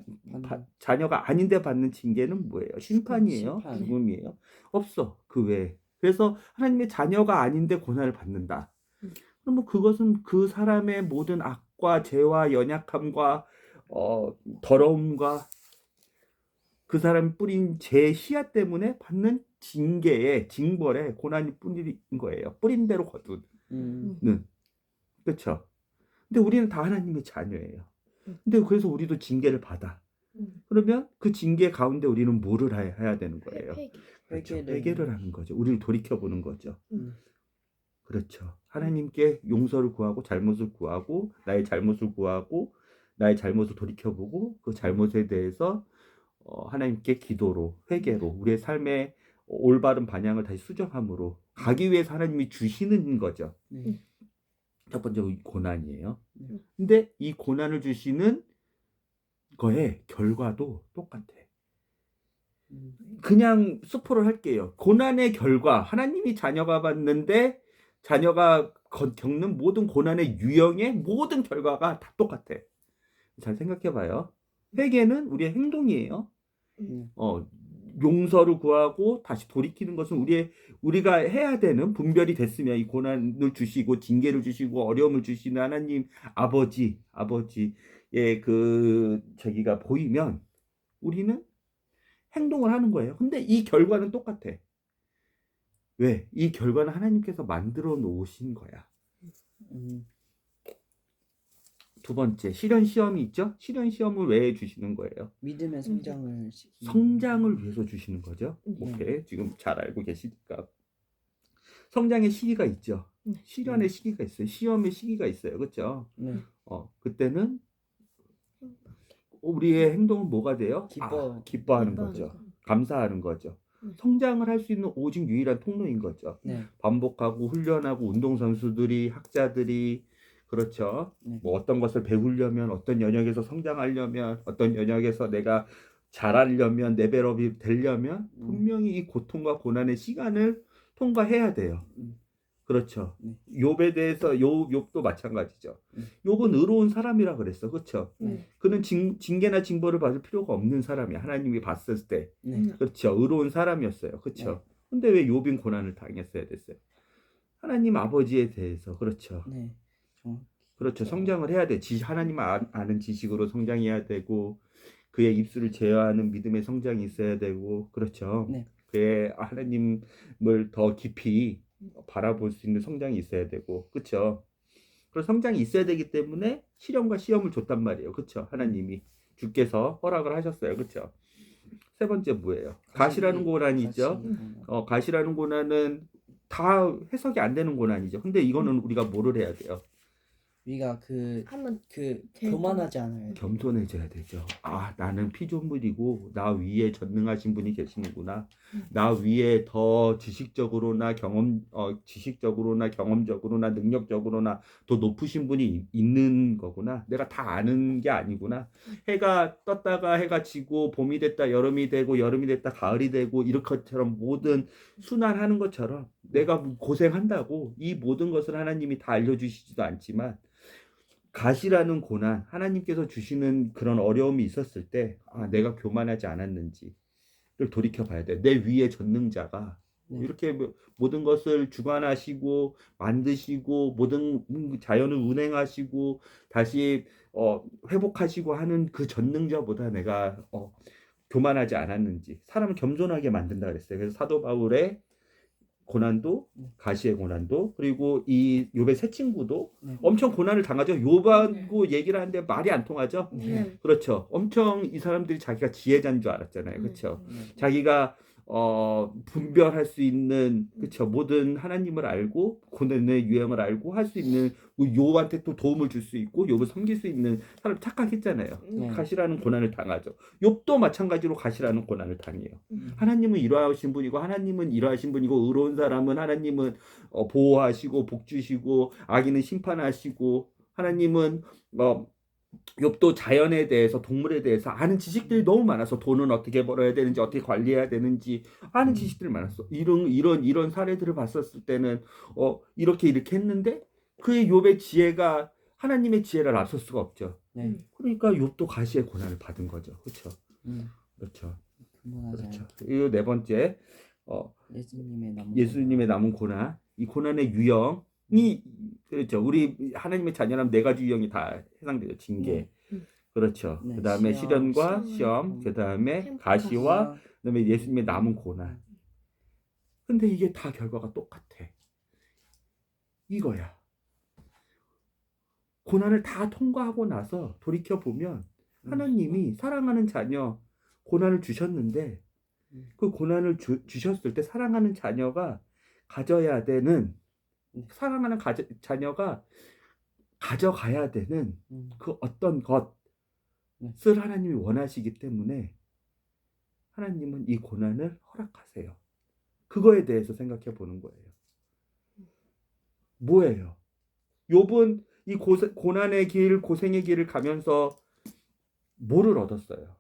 아닌데 받는 징계는 뭐예요? 심판이에요? 심판. 죽음이에요? 없어. 그 외에. 그래서 하나님의 자녀가 아닌데 고난을 받는다. 그러면 그것은 그 사람의 모든 악과 죄와 연약함과 더러움과 그 사람이 뿌린 죄의 씨앗 때문에 받는 징벌의 고난이 뿌린 거예요. 뿌린 대로 거둔. 그렇죠? 근데 우리는 다 하나님의 자녀예요. 근데 그래서 우리도 징계를 받아. 그러면 그 징계 가운데 우리는 뭐를 해야 되는 거예요? 그렇죠. 회개를 하는 거죠. 우리를 돌이켜보는 거죠. 그렇죠. 하나님께 용서를 구하고 잘못을 구하고 나의 잘못을 구하고 나의 잘못을 돌이켜보고 그 잘못에 대해서 하나님께 기도로 회개로 우리의 삶의 올바른 방향을 다시 수정함으로 가기 위해서 하나님이 주시는 거죠. 첫 번째 고난이에요. 근데 이 고난을 주시는 거의 결과도 똑같아. 그냥 스포를 할게요. 고난의 결과, 하나님이 자녀가 받는데 자녀가 겪는 모든 고난의 유형의 모든 결과가 다 똑같아. 잘 생각해봐요. 회개는 우리의 행동이에요. 용서를 구하고 다시 돌이키는 것은 우리가 해야 되는 분별이 됐으면 이 고난을 주시고 징계를 주시고 어려움을 주시는 하나님 아버지의 저기가 보이면 우리는 행동을 하는 거예요. 근데 이 결과는 똑같아. 왜? 이 결과는 하나님께서 만들어 놓으신 거야. 두 번째, 실현 시험이 있죠? 실현 시험을 왜 주시는 거예요? 믿음의 성장을 성장을 위해서 주시는 거죠. 오케이. 지금 잘 알고 계시니까. 성장의 시기가 있죠. 실현의 시기가 있어요. 시험의 시기가 있어요. 그렇죠? 그때는 우리의 행동은 뭐가 돼요? 기뻐하는 거죠. 감사하는 거죠. 성장을 할 수 있는 오직 유일한 통로인 거죠. 반복하고 훈련하고 운동선수들이 학자들이 그렇죠. 뭐 어떤 것을 배우려면 어떤 영역에서 성장하려면 어떤 영역에서 내가 잘하려면 레벨업이 되려면 분명히 이 고통과 고난의 시간을 통과해야 돼요. 그렇죠. 네. 욥에 대해서 욥도 마찬가지죠. 욥은 의로운 사람이라 그랬어. 그렇죠. 네. 그는 징계나 징벌을 받을 필요가 없는 사람이야. 하나님이 봤을 때. 네. 그렇죠. 의로운 사람이었어요. 그렇죠. 네. 근데 왜 욥인 고난을 당했어야 됐어요? 하나님 아버지에 대해서. 그렇죠. 네. 정확히. 그렇죠. 성장을 해야 돼. 하나님 아는 지식으로 성장해야 되고 그의 입술을 제어하는 믿음의 성장이 있어야 되고 그렇죠. 네. 그의 하나님을 더 깊이 바라볼 수 있는 성장이 있어야 되고 그렇죠. 그런 성장이 있어야 되기 때문에 시련과 시험을 줬단 말이에요. 그렇죠. 하나님이 주께서 허락을 하셨어요. 그렇죠. 세 번째 뭐예요? 가시라는 고난이 있죠. 가시라는 고난은 다 해석이 안 되는 고난이죠. 근데 이거는 우리가 뭐를 해야 돼요? 우리가 한번 교만하지 않아요. 겸손해져야 되죠. 아, 나는 피조물이고 나 위에 전능하신 분이 계시는구나. 나 위에 더 지식적으로나 경험적으로나 능력적으로나 더 높으신 분이 있는 거구나. 내가 다 아는 게 아니구나. 해가 떴다가 해가 지고 봄이 됐다 여름이 되고 여름이 됐다 가을이 되고 이렇게처럼 모든 순환하는 것처럼 내가 고생한다고 이 모든 것을 하나님이 다 알려주시지도 않지만 가시라는 고난, 하나님께서 주시는 그런 어려움이 있었을 때, 아, 내가 교만하지 않았는지를 돌이켜 봐야 돼. 내 위에 전능자가 이렇게 모든 것을 주관하시고 만드시고 모든 자연을 운행하시고 다시 회복하시고 하는 그 전능자보다 내가 교만하지 않았는지, 사람을 겸손하게 만든다 그랬어요. 그래서 사도 바울의 고난도, 가시의 고난도, 그리고 이 욥의 세 친구도 엄청 고난을 당하죠. 욥하고 얘기를 하는데 말이 안 통하죠. 그렇죠. 엄청 이 사람들이 자기가 지혜자인 줄 알았잖아요. 그렇죠. 자기가 분별할 수 있는 그렇죠. 모든 하나님을 알고 고난의 유형을 알고 할 수 있는 욥한테 또 도움을 줄 수 있고 욥을 섬길 수 있는 사람 착각했잖아요. 가시라는 고난을 당하죠. 욥도 마찬가지로 가시라는 고난을 당해요. 하나님은 이러하신 분이고 하나님은 이러하신 분이고 의로운 사람은 하나님은 보호하시고 복 주시고 악인은 심판하시고 하나님은 욥도 자연에 대해서 동물에 대해서 아는 지식들이 너무 많아서 돈은 어떻게 벌어야 되는지 어떻게 관리해야 되는지 아는 지식들이 많았어. 이런 사례들을 봤었을 때는 이렇게 했는데 그의 욥의 지혜가 하나님의 지혜를 앞설 수가 없죠. 그러니까 욥도 가시의 고난을 받은 거죠. 그렇죠. 그렇죠. 그렇죠. 이 네 번째 예수님의 남은 고난. 이 고난의 유형이 그렇죠. 우리 하나님의 자녀라면 네 가지 유형이 다 해당되죠. 징계. 그렇죠. 네, 그다음에 시련과 시험, 시험, 그다음에 템플 가시와 그다음에 예수님의 남은 고난. 근데 이게 다 결과가 똑같아. 이거야. 고난을 다 통과하고 나서 돌이켜 보면 하나님이 사랑하는 자녀 고난을 주셨는데 그 고난을 주셨을 때 사랑하는 자녀가 가져야 되는 사랑하는 자녀가 가져가야 되는 그 어떤 것을 하나님이 원하시기 때문에 하나님은 이 고난을 허락하세요. 그거에 대해서 생각해 보는 거예요. 뭐예요? 욥은 이 고난의 길, 고생의 길을 가면서 뭐를 얻었어요?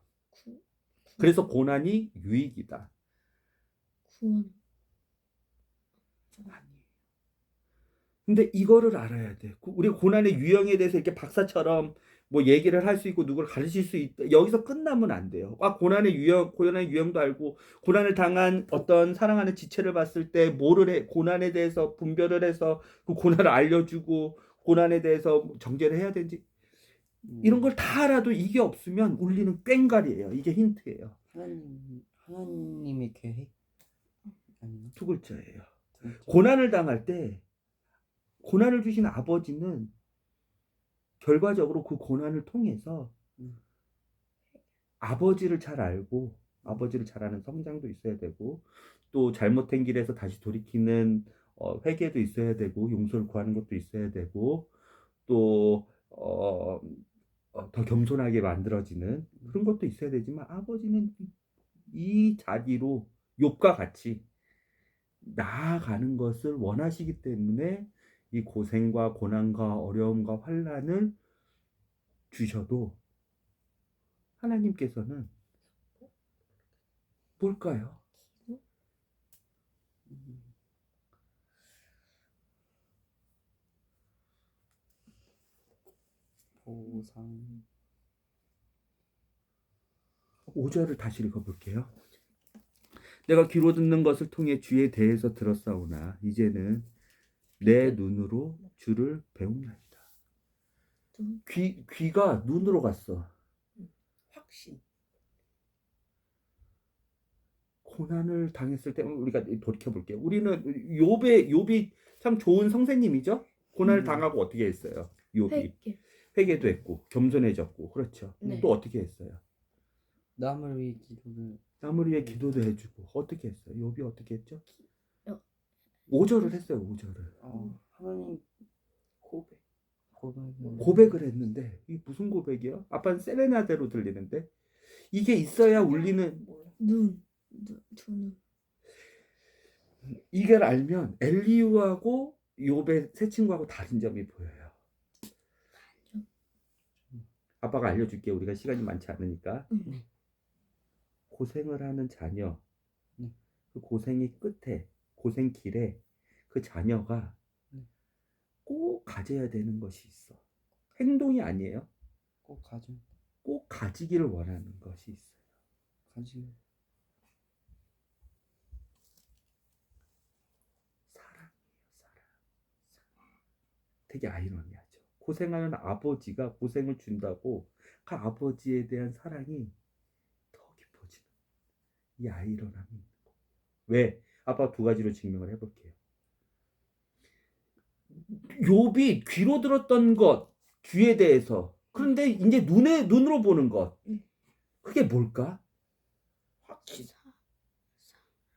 그래서 고난이 유익이다. 구원. 근데 이거를 알아야 돼. 우리 고난의 유형에 대해서 이렇게 박사처럼 뭐 얘기를 할 수 있고 누구를 가르칠 수 있다. 여기서 끝나면 안 돼요. 고난의 유형도 알고 고난을 당한 어떤 사랑하는 지체를 봤을 때 고난에 대해서 분별을 해서 그 고난을 알려주고 고난에 대해서 정죄를 해야 되는지 이런 걸 다 알아도 이게 없으면 울리는 꽹과리예요. 이게 힌트예요. 하나님의 계획 아니요? 두 글자예요. 고난을 당할 때 고난을 주신 아버지는 결과적으로 그 고난을 통해서 아버지를 잘 알고 아버지를 잘 아는 성장도 있어야 되고 또 잘못된 길에서 다시 돌이키는 회개도 있어야 되고 용서를 구하는 것도 있어야 되고 또 더 겸손하게 만들어지는 그런 것도 있어야 되지만 아버지는 이 자리로 욥과 같이 나아가는 것을 원하시기 때문에 이 고생과 고난과 어려움과 환난을 주셔도 하나님께서는 뭘까요? 보상 5절을 다시 읽어볼게요. 내가 귀로 듣는 것을 통해 주에 대해서 들었사오나 이제는 내 눈으로 주를 배움나이다. 귀가 눈으로 갔어. 확신. 고난을 당했을 때 우리가 돌이켜 볼게요. 우리는 욥이 참 좋은 선생님이죠. 고난을 당하고 어떻게 했어요? 욥이 회개. 회개도 했고 겸손해졌고 그렇죠. 네. 또 어떻게 했어요? 남을 위해 기도를 남을 위해 기도도 해주고 어떻게 했어요? 욥이 어떻게 했죠? 어. 5절을 했어요. 5절을 하나님 고백. 고백을 했는데 이게 무슨 고백이요? 아빠는 세레나데로 들리는데 이게 있어야 울리는. 몰라. 두 눈. 이걸 알면 엘리후하고 욥의 새 친구하고 다른 점이 보여요. 아빠가 알려줄게. 우리가 시간이 많지 않으니까. 고생을 하는 자녀, 그 고생의 끝에, 고생 길에 그 자녀가 꼭 가져야 되는 것이 있어. 행동이 아니에요. 꼭 가져 꼭 가지기를 원하는 것이 있어요. 가지 사랑이에요. 사랑. 되게 아이러니하죠. 고생하는 아버지가 고생을 준다고 그 아버지에 대한 사랑이 더 깊어지는 이 아이러니함이 있는 거예요. 왜? 아빠 두 가지로 증명을 해볼게요. 욥이 귀로 들었던 것, 귀에 대해서. 그런데 이제 눈으로 보는 것. 그게 뭘까? 확신.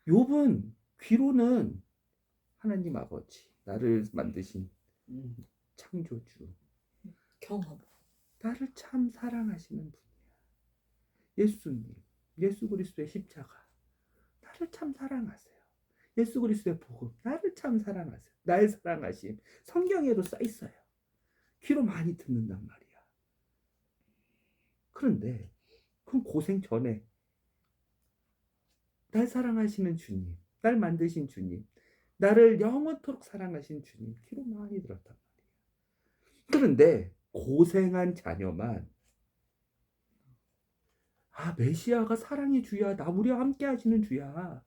욥은 귀로는 하나님 아버지, 나를 만드신 창조주, 경험. 나를 참 사랑하시는 분이야. 예수님, 예수 그리스도의 십자가, 나를 참 사랑하세요. 예수 그리스도의 복음, 나를 참 사랑하세요. 나의 사랑하심, 성경에도 써 있어요. 귀로 많이 듣는단 말이야. 그런데 그건 고생 전에 날 사랑하시는 주님, 날 만드신 주님, 나를 영원토록 사랑하신 주님, 귀로 많이 들었단 말이야. 그런데 고생한 자녀만 메시아가 사랑의 주야, 나 우리와 함께 하시는 주야,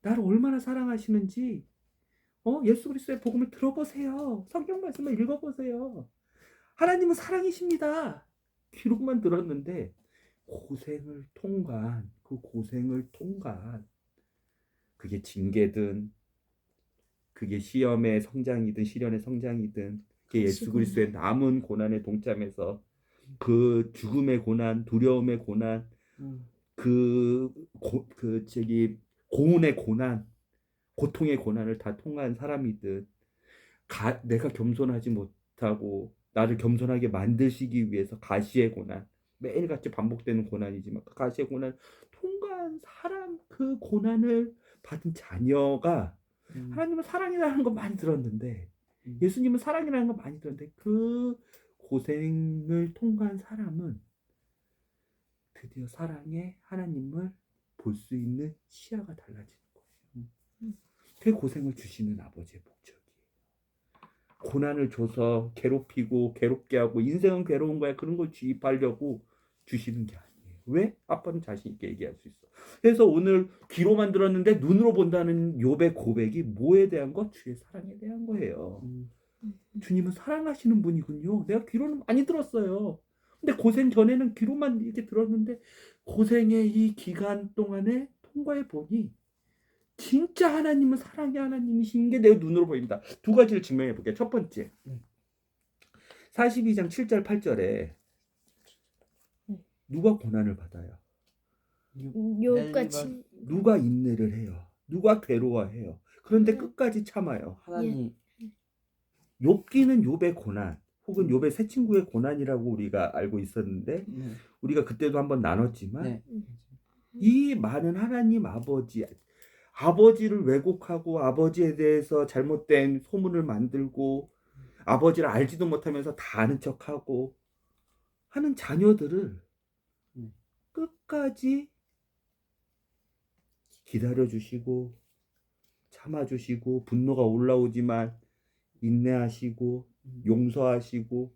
나를 얼마나 사랑하시는지 예수 그리스도의 복음을 들어보세요. 성경 말씀을 읽어보세요. 하나님은 사랑이십니다. 귀로만 들었는데 고생을 통과한 그게 징계든 그게 시험의 성장이든 시련의 성장이든 그게 예수 그리스도의 남은 고난에 동참해서 그 죽음의 고난, 두려움의 고난, 고운의 고난, 고통의 고난을 다 통과한 사람이든 내가 겸손하지 못하고 나를 겸손하게 만드시기 위해서 가시의 고난, 매일같이 반복되는 고난이지만 그 가시의 고난을 통과한 사람, 그 고난을 받은 자녀가 하나님은 사랑이라는 거 많이 들었는데 예수님은 사랑이라는 거 많이 들었는데 그 고생을 통과한 사람은 드디어 사랑의 하나님을 볼 수 있는 시야가 달라지는 거예요. 그 고생을 주시는 아버지의 목적이에요. 고난을 줘서 괴롭히고 괴롭게 하고 인생은 괴로운 거야 그런 걸 주입하려고 주시는 게 아니에요. 왜? 아빠는 자신 있게 얘기할 수 있어. 그래서 오늘 귀로만 들었는데 눈으로 본다는 욥의 고백이 뭐에 대한 것? 주의 사랑에 대한 거예요. 주님은 사랑하시는 분이군요. 내가 귀로는 많이 들었어요. 근데 고생 전에는 귀로만 이렇게 들었는데 고생의 이 기간 동안에 통과해 보니 진짜 하나님은 사랑의 하나님이신 게 내 눈으로 보인다. 두 가지를 증명해 볼게요. 첫 번째 42장 7절 8절에 누가 고난을 받아요? 욥같이 누가 인내를 해요? 누가 괴로워해요? 그런데 네. 끝까지 참아요. 하나님 욥기는 욥의 고난 혹은 욥의 새 친구의 고난이라고 우리가 알고 있었는데 우리가 그때도 한번 나눴지만 이 많은 하나님 아버지를 왜곡하고 아버지에 대해서 잘못된 소문을 만들고 아버지를 알지도 못하면서 다 아는 척하고 하는 자녀들을 끝까지 기다려주시고 참아주시고 분노가 올라오지만 인내하시고 용서하시고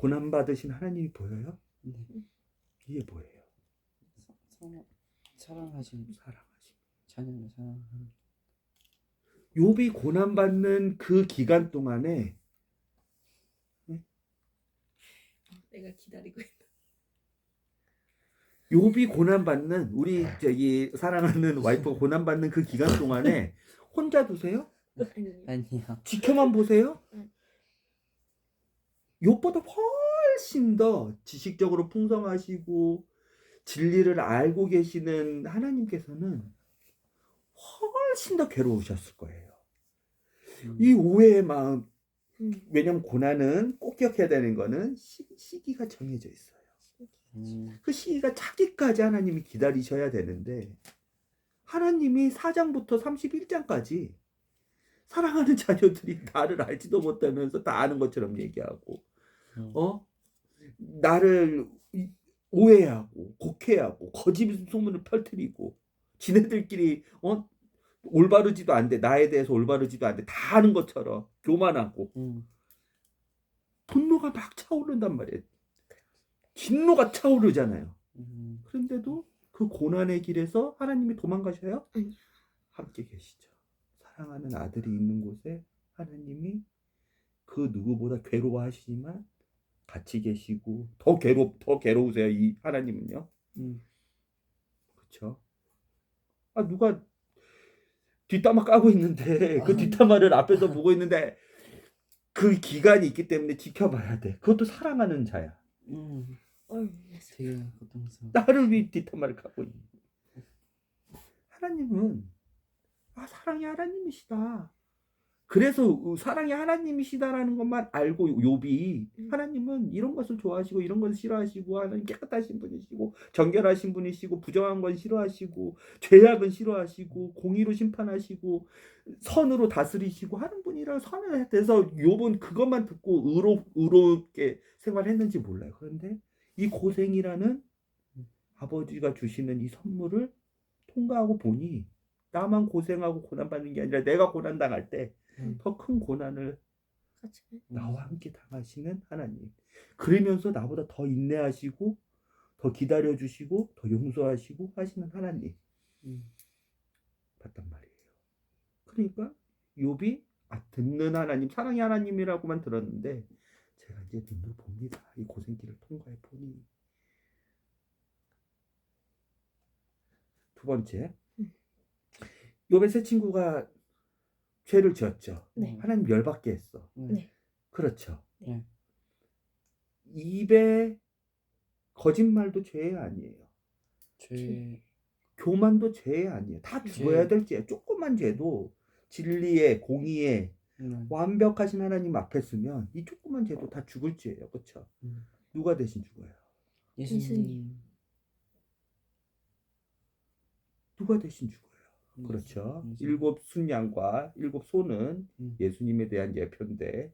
고난 받으신 하나님이 보여요? 네. 이게 뭐예요? 사랑하신 사랑하심. 자녀를 사랑하는. 욥이 고난 받는 그 기간 동안에 내가 기다리고 있다. 욥이 고난 받는 우리 저기 사랑하는 와이프가 고난 받는 그 기간 동안에 혼자 두세요? 아니요. 아니요. 지켜만 보세요? 응. 욥보다 훨씬 더 지식적으로 풍성하시고 진리를 알고 계시는 하나님께서는 훨씬 더 괴로우셨을 거예요. 이 오해의 마음, 왜냐면 고난은 꼭 기억해야 되는 거는 시기가 정해져 있어요. 그 시기가 차기까지 하나님이 기다리셔야 되는데 하나님이 4장부터 31장까지 사랑하는 자녀들이 나를 알지도 못하면서 다 아는 것처럼 얘기하고 나를 오해하고 곡해하고 거짓 소문을 펼뜨리고 지네들끼리 올바르지도 않대, 나에 대해서 올바르지도 않대, 다 아는 것처럼 교만하고 분노가 막 차오른단 말이에요. 진노가 차오르잖아요. 그런데도 그 고난의 길에서 하나님이 도망가셔요? 아니요. 함께 계시죠. 사랑하는 아들이 있는 곳에 하나님이 그 누구보다 괴로워하시지만 같이 계시고 더 괴로우세요. 이 하나님은요. 그렇죠. 누가 뒷담화 까고 있는데 그 뒷담화를 앞에서 보고 있는데 그 기간이 있기 때문에 지켜봐야 돼. 그것도 사랑하는 자야. 되게 고통스러워. 나를 위해 뒷담화를 까고 있는. 하나님은 사랑이 하나님이시다. 그래서 사랑이 하나님이시다라는 것만 알고 욥이 하나님은 이런 것을 좋아하시고 이런 것을 싫어하시고 하나님 깨끗하신 분이시고 정결하신 분이시고 부정한 건 싫어하시고 죄악은 싫어하시고 공의로 심판하시고 선으로 다스리시고 하는 분이라 선을 해서 욥은 그것만 듣고 의롭게 생활했는지 몰라요. 그런데 이 고생이라는 아버지가 주시는 이 선물을 통과하고 보니 나만 고생하고 고난받는 게 아니라 내가 고난당할 때 더 큰 고난을 나와 함께 당하시는 하나님. 그러면서 나보다 더 인내하시고 더 기다려주시고 더 용서하시고 하시는 하나님 봤단 말이에요. 그러니까 욥이 듣는 하나님, 사랑의 하나님이라고만 들었는데 제가 이제 눈으로 봅니다. 이 고생길을 통과해 보니. 두 번째, 욥의 세 친구가 죄를 지었죠. 네. 하나님 열받게 했어. 네. 그렇죠. 네. 입에 거짓말도 죄 아니에요. 죄. 교만도 죄 아니에요. 다 죽어야 될 죄. 조그만 죄도 진리에 공의에 완벽하신 하나님 앞에 쓰면 이 조그만 죄도 다 죽을 죄예요. 그렇죠? 누가 대신 죽어요? 예수님. 누가 대신 죽어요? 그렇죠. 7 순양과 7 소는 예수님에 대한 예표인데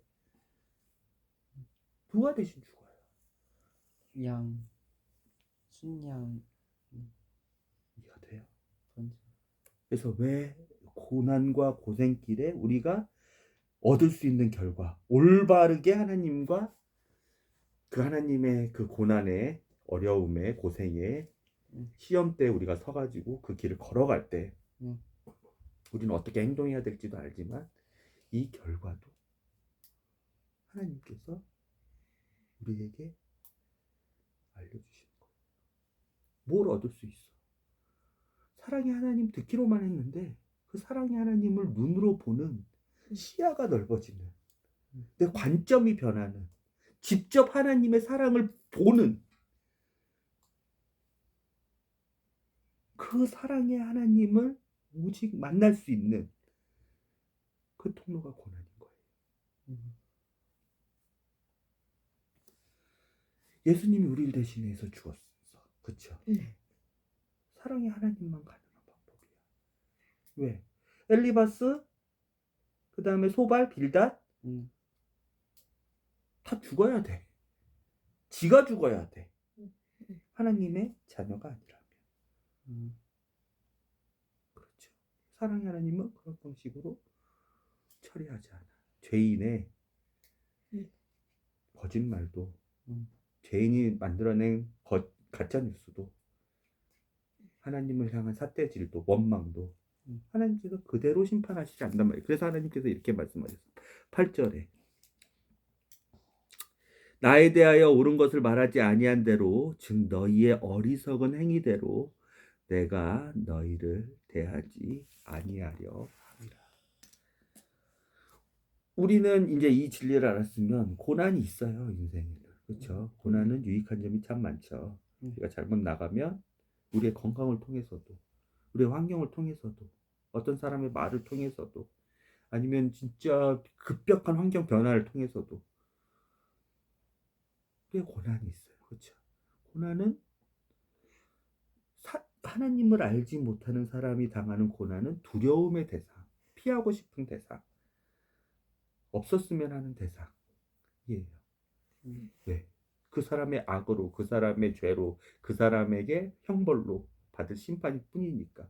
누가 대신 죽어요? 양. 순양. 이해가 돼요? 그래서 왜 고난과 고생길에 우리가 얻을 수 있는 결과, 올바르게 하나님과 그 하나님의 그 고난에, 어려움에, 고생에, 시험 때 우리가 서가지고 그 길을 걸어갈 때 우리는 어떻게 행동해야 될지도 알지만 이 결과도 하나님께서 우리에게 알려주시는 거예요. 뭘 얻을 수 있어? 사랑의 하나님 듣기로만 했는데 그 사랑의 하나님을 눈으로 보는 시야가 넓어지는, 내 관점이 변하는, 직접 하나님의 사랑을 보는 그 사랑의 하나님을 오직 만날 수 있는 그 통로가 고난인 거예요. 예수님이 우리를 대신해서 죽었어. 그렇죠? 사랑의 하나님만 가능한 방법이야. 왜? 엘리바스, 그 다음에 소발, 빌닷 다 죽어야 돼. 지가 죽어야 돼. 하나님의 자녀가 아니라면. 그렇죠. 사랑의 하나님은 그런 방식으로 처리하지 않아. 죄인의 거짓말도 죄인이 만들어낸 가짜 뉴스도, 하나님을 향한 삿대질도, 원망도 하나님께서 그대로 심판하시지 않단 말이에요. 그래서 하나님께서 이렇게 말씀하셨어요. 8절에 나에 대하여 옳은 것을 말하지 아니한 대로 즉 너희의 어리석은 행위대로 내가 너희를 대하지 아니하려 함이라. 우리는 이제 이 진리를 알았으면 고난이 있어요, 인생에는. 그렇죠? 고난은 유익한 점이 참 많죠. 우리가 잘못 나가면 우리의 건강을 통해서도, 우리의 환경을 통해서도, 어떤 사람의 말을 통해서도, 아니면 진짜 급격한 환경 변화를 통해서도 우리의 고난이 있어요. 그렇죠? 고난은 하나님을 알지 못하는 사람이 당하는 고난은 두려움의 대상, 피하고 싶은 대상, 없었으면 하는 대상이에요. 왜? 그 사람의 악으로, 그 사람의 죄로, 그 사람에게 형벌로 받을 심판일 뿐이니까.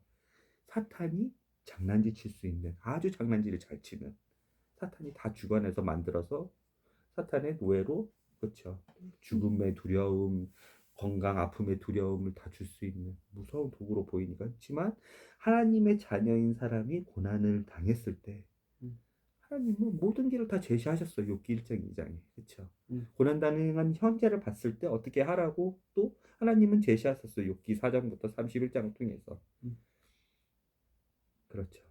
사탄이 장난질 칠 수 있는, 아주 장난질을 잘 치는, 사탄이 다 주관해서 만들어서 사탄의 노예로, 그렇죠, 죽음의 두려움, 건강 아픔의 두려움을 다 줄 수 있는 무서운 도구로 보이니까. 그렇지만 하나님의 자녀인 사람이 고난을 당했을 때 하나님은 모든 길을 다 제시하셨어요. 욥기 1장 2장에. 그렇죠? 고난 당한 현재를 봤을 때 어떻게 하라고 또 하나님은 제시하셨어요. 욥기 4장부터 31장을 통해서. 그렇죠.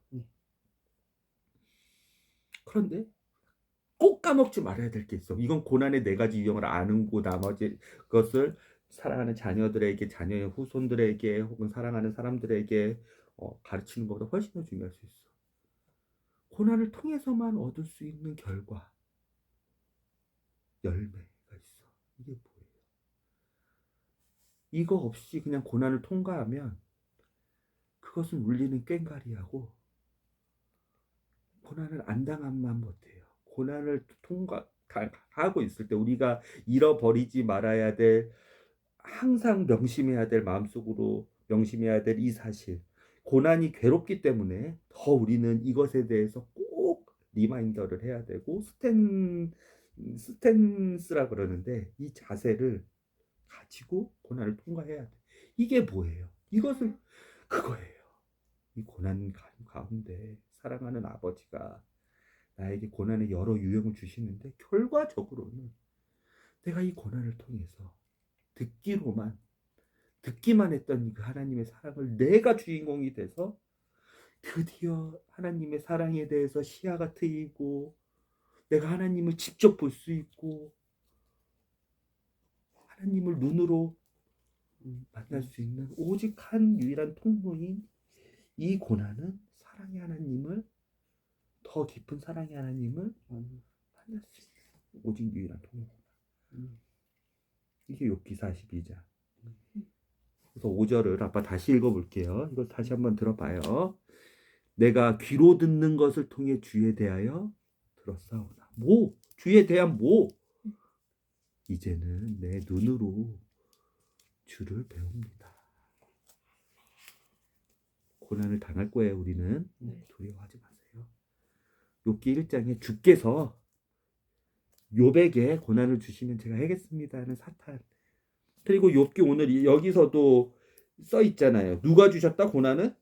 그런데 꼭 까먹지 말아야 될 게 있어. 이건 고난의 4가지 유형을 아는 고 나머지 것을 사랑하는 자녀들에게, 자녀의 후손들에게, 혹은 사랑하는 사람들에게 가르치는 것보다 훨씬 더 중요할 수 있어. 고난을 통해서만 얻을 수 있는 결과, 열매가 있어. 이게 뭐예요? 이거 없이 그냥 고난을 통과하면 그것은 울리는 꽹과리하고, 고난을 안 당함만 못해요. 고난을 하고 있을 때 우리가 잃어버리지 말아야 될, 항상 명심해야 될, 마음속으로 명심해야 될 이 사실, 고난이 괴롭기 때문에 더 우리는 이것에 대해서 꼭 리마인더를 해야 되고, 스탠스라 그러는데, 이 자세를 가지고 고난을 통과해야 돼. 이게 뭐예요? 이것을, 그거예요. 이 고난 가운데 사랑하는 아버지가 나에게 고난의 여러 유형을 주시는데, 결과적으로는 내가 이 고난을 통해서 듣기만 했던 그 하나님의 사랑을 내가 주인공이 돼서 드디어 하나님의 사랑에 대해서 시야가 트이고, 내가 하나님을 직접 볼 수 있고, 하나님을 눈으로 만날 수 있는 오직 한 유일한 통로인 이 고난은 사랑의 하나님을, 더 깊은 사랑의 하나님을 만날 수 있는 오직 유일한 통로구나. 이게 욥기 42장. 그래서 5절을 아빠 다시 읽어볼게요. 이거 다시 한번 들어봐요. 내가 귀로 듣는 것을 통해 주에 대하여 들었사오나. 뭐? 주에 대한 뭐? 이제는 내 눈으로 주를 배웁니다. 고난을 당할 거예요. 우리는 두려워하지 마세요. 욥기 1장에 주께서 욥에게 고난을 주시면 제가 하겠습니다 하는 사탄. 그리고 욥기 오늘 여기서도 써 있잖아요. 누가 주셨다 고난은?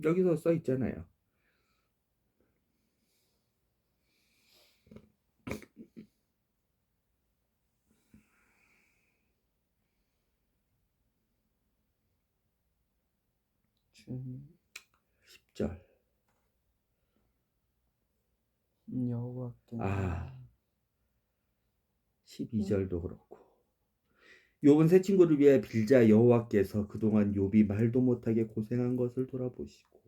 여기서 써 있잖아요. 주 10절. 여호와께 12절도 그렇고. 욥은 새 친구를 위해 빌자 여호와께서 그동안 욥이 말도 못하게 고생한 것을 돌아보시고.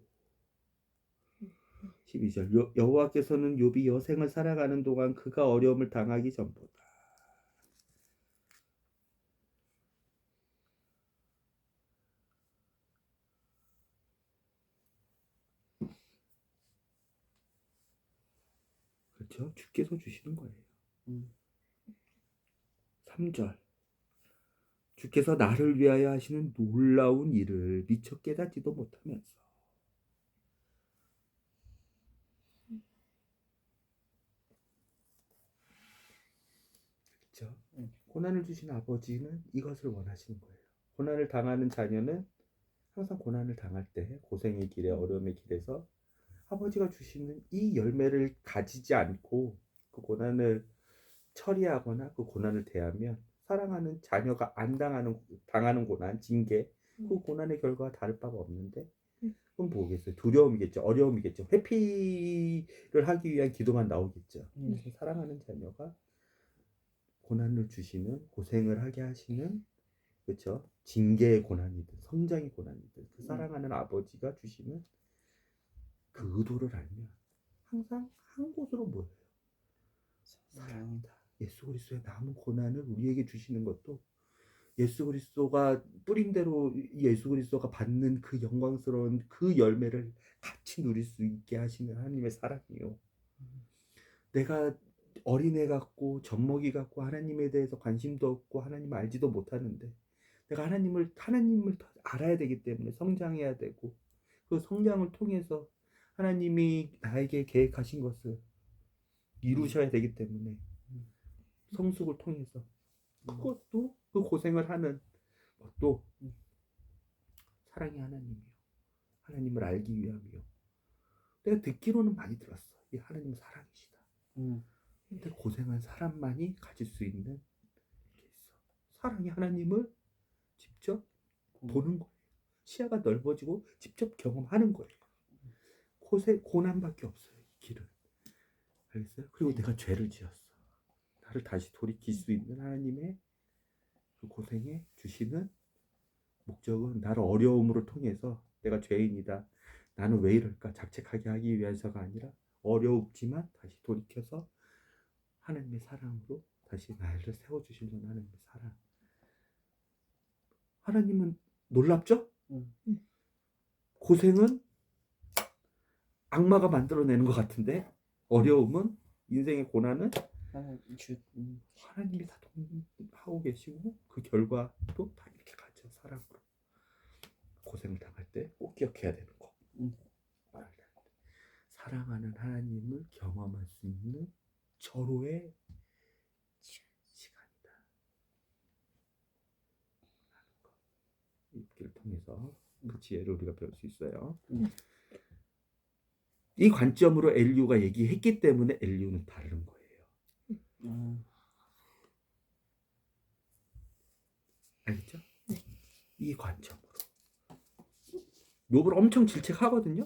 12절. 여호와께서는 욥이 여생을 살아가는 동안 그가 어려움을 당하기 전보다 그렇죠? 주께서 주시는 거예요. 3절. 주께서 나를 위하여 하시는 놀라운 일을 미처 깨닫지도 못하면서. 그렇죠? 고난을 주시는 아버지는 이것을 원하시는 거예요. 고난을 당하는 자녀는 항상 고난을 당할 때 고생의 길에 어려움의 길에서 아버지가 주시는 이 열매를 가지지 않고 그 고난을 처리하거나 그 고난을 대하면 사랑하는 자녀가 안 당하는 고난, 징계, 그 고난의 결과가 다를 바가 없는데 그럼 뭐겠어요? 두려움이겠죠, 어려움이겠죠, 회피를 하기 위한 기도만 나오겠죠. 그래서 사랑하는 자녀가 고난을 주시는, 고생을 하게 하시는, 그렇죠? 징계의 고난이든 성장의 고난이든 그 사랑하는 아버지가 주시는 그 의도를 알면 항상 한 곳으로 모여요. 사랑이다. 예수 그리스도의 남은 고난을 우리에게 주시는 것도 예수 그리스도가 뿌린 대로 예수 그리스도가 받는 그 영광스러운 그 열매를 같이 누릴 수 있게 하시는 하나님의 사랑이요. 내가 어린애 같고 젖먹이 같고 하나님에 대해서 관심도 없고 하나님을 알지도 못하는데 내가 하나님을 더 알아야 되기 때문에 성장해야 되고 그 성장을 통해서 하나님이 나에게 계획하신 것을 이루셔야 되기 때문에 성숙을 통해서 그것도 그 고생을 하는 것도 사랑의 하나님이요. 하나님을 알기 위함이요. 내가 듣기로는 많이 들었어. 이 하나님은 사랑이시다. 근데 고생한 사람만이 가질 수 있는 게 있어. 사랑의 하나님을 직접 보는 거예요. 시야가 넓어지고 직접 경험하는 거예요. 고난밖에 없어요. 이 길은. 알겠어요? 그리고 내가 죄를 지었어. 나를 다시 돌이킬 수 있는 하나님의 그 고생에 주시는 목적은 나를 어려움으로 통해서 내가 죄인이다. 나는 왜 이럴까? 자책하게 하기 위해서가 아니라 어렵지만 다시 돌이켜서 하나님의 사랑으로 다시 나를 세워주시려는 하나님의 사랑. 하나님은 놀랍죠? 고생은 악마가 만들어내는 것 같은데 어려움은 인생의 고난은 하나님이 다 하고 계시고 그 결과도 다 이렇게 가죠. 사랑으로. 고생을 당할 때 꼭 기억해야 되는 거. 사랑하는 하나님을 경험할 수 있는 절호의 시간이다. 이 길을 통해서 그 지혜를 우리가 배울 수 있어요. 이 관점으로 엘리후가 얘기했기 때문에 엘리후는 다른 거예요. 알겠죠? 이 관점으로. 욥을 엄청 질책하거든요.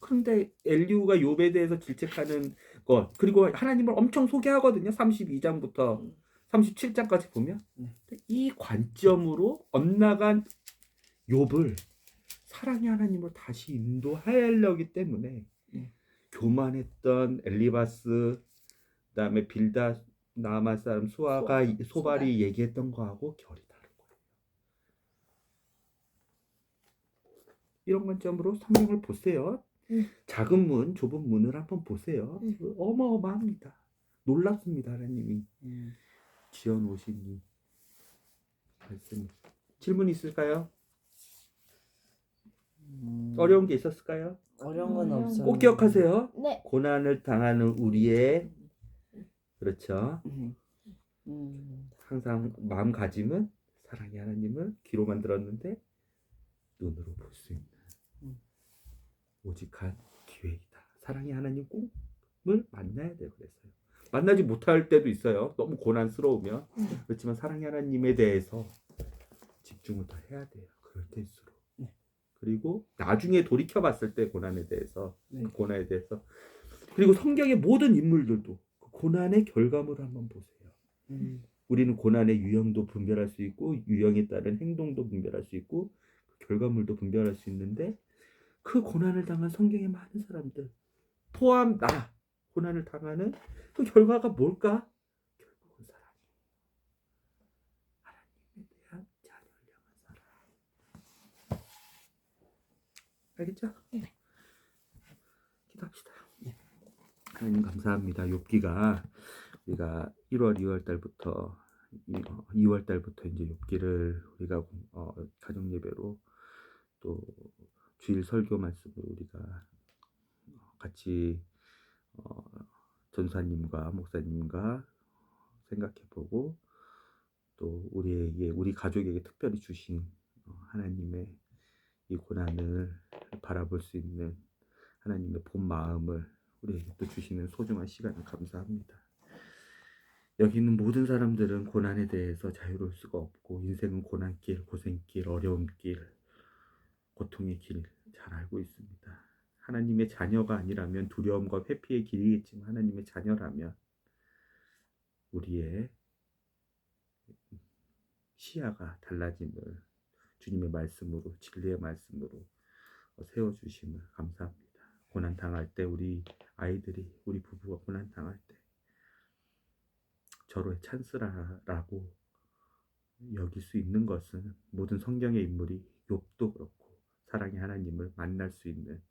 그런데 엘리후가 욥에 대해서 질책하는 것 그리고 하나님을 엄청 소개하거든요. 32장부터 37장까지 보면 이 관점으로 엇나간 욥을 사랑의 하나님으로 다시 인도하려기 때문에 교만했던 엘리바스 그다음에 빌다 나아만 사람 소발이 얘기했던 거하고 결이 다른 거예요. 이런 관점으로 성경을 보세요. 작은 문, 좁은 문을 한번 보세요. 어마어마합니다. 놀랍습니다. 하나님이 지어놓으신 이 말씀. 질문 있을까요? 어려운 게 있었을까요? 어려운 건 없어요. 꼭 기억하세요. 네. 고난을 당하는 우리의 그렇죠. 항상 마음가짐은 사랑의 하나님을 귀로만 들었는데 눈으로 볼 수 있는 오직한 기회이다. 사랑의 하나님 꿈을 만나야 돼요. 그래서요. 만나지 못할 때도 있어요. 너무 고난스러우면. 그렇지만 사랑의 하나님에 대해서 집중을 더 해야 돼요. 그럴 때일수록. 그리고 나중에 돌이켜 봤을 때 고난에 대해서 그 고난에 대해서 그리고 성경의 모든 인물들도 그 고난의 결과물을 한번 보세요. 우리는 고난의 유형도 분별할 수 있고 유형에 따른 행동도 분별할 수 있고 그 결과물도 분별할 수 있는데 그 고난을 당한 성경의 많은 사람들 포함 나 고난을 당하는 그 결과가 뭘까? 결국은 사랑이에요. 하나님에 대한 자녀를 향한 사랑. 알겠죠? 네. 기도합시다. 하나님 감사합니다. 욥기가 우리가 1월, 2월 달부터 2월 달부터 이제 욥기를 우리가 가정 예배로 또 주일 설교 말씀을 우리가 같이 전사님과 목사님과 생각해보고 또 우리에게 우리 가족에게 특별히 주신 하나님의 이 고난을 바라볼 수 있는 하나님의 본 마음을 우리에게 또 주시는 소중한 시간을 감사합니다. 여기 있는 모든 사람들은 고난에 대해서 자유로울 수가 없고 인생은 고난길, 고생길, 어려운 길, 고통의 길 잘 알고 있습니다. 하나님의 자녀가 아니라면 두려움과 회피의 길이겠지만 하나님의 자녀라면 우리의 시야가 달라짐을 주님의 말씀으로 진리의 말씀으로 세워주심을 감사합니다. 고난 당할 때 우리 아이들이 우리 부부가 고난 당할 때 절호의 찬스라고 여길 수 있는 것은 모든 성경의 인물이 욥도 그렇고 사랑의 하나님을 만날 수 있는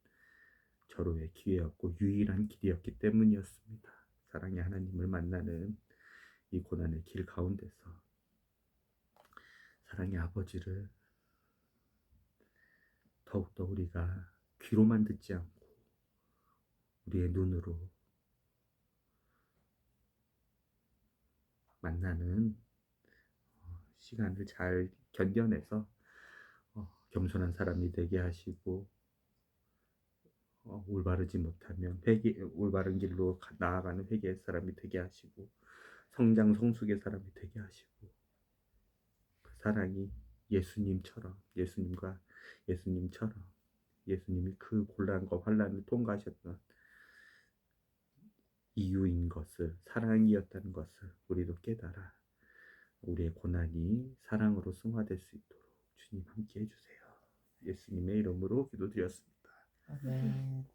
절호의 기회였고 유일한 길이었기 때문이었습니다. 사랑의 하나님을 만나는 이 고난의 길 가운데서 사랑의 아버지를 더욱더 우리가 귀로만 듣지 않고 우리의 눈으로 만나는 시간을 잘 견뎌내서 겸손한 사람이 되게 하시고 올바르지 못하면 올바른 길로 나아가는 회개의 사람이 되게 하시고 성장 성숙의 사람이 되게 하시고 그 사랑이 예수님처럼 예수님이 그 곤란과 환란을 통과하셨던 이유인 것을 사랑이었다는 것을 우리도 깨달아 우리의 고난이 사랑으로 승화될 수 있도록 주님 함께 해주세요. 예수님의 이름으로 기도드렸습니다. 아멘.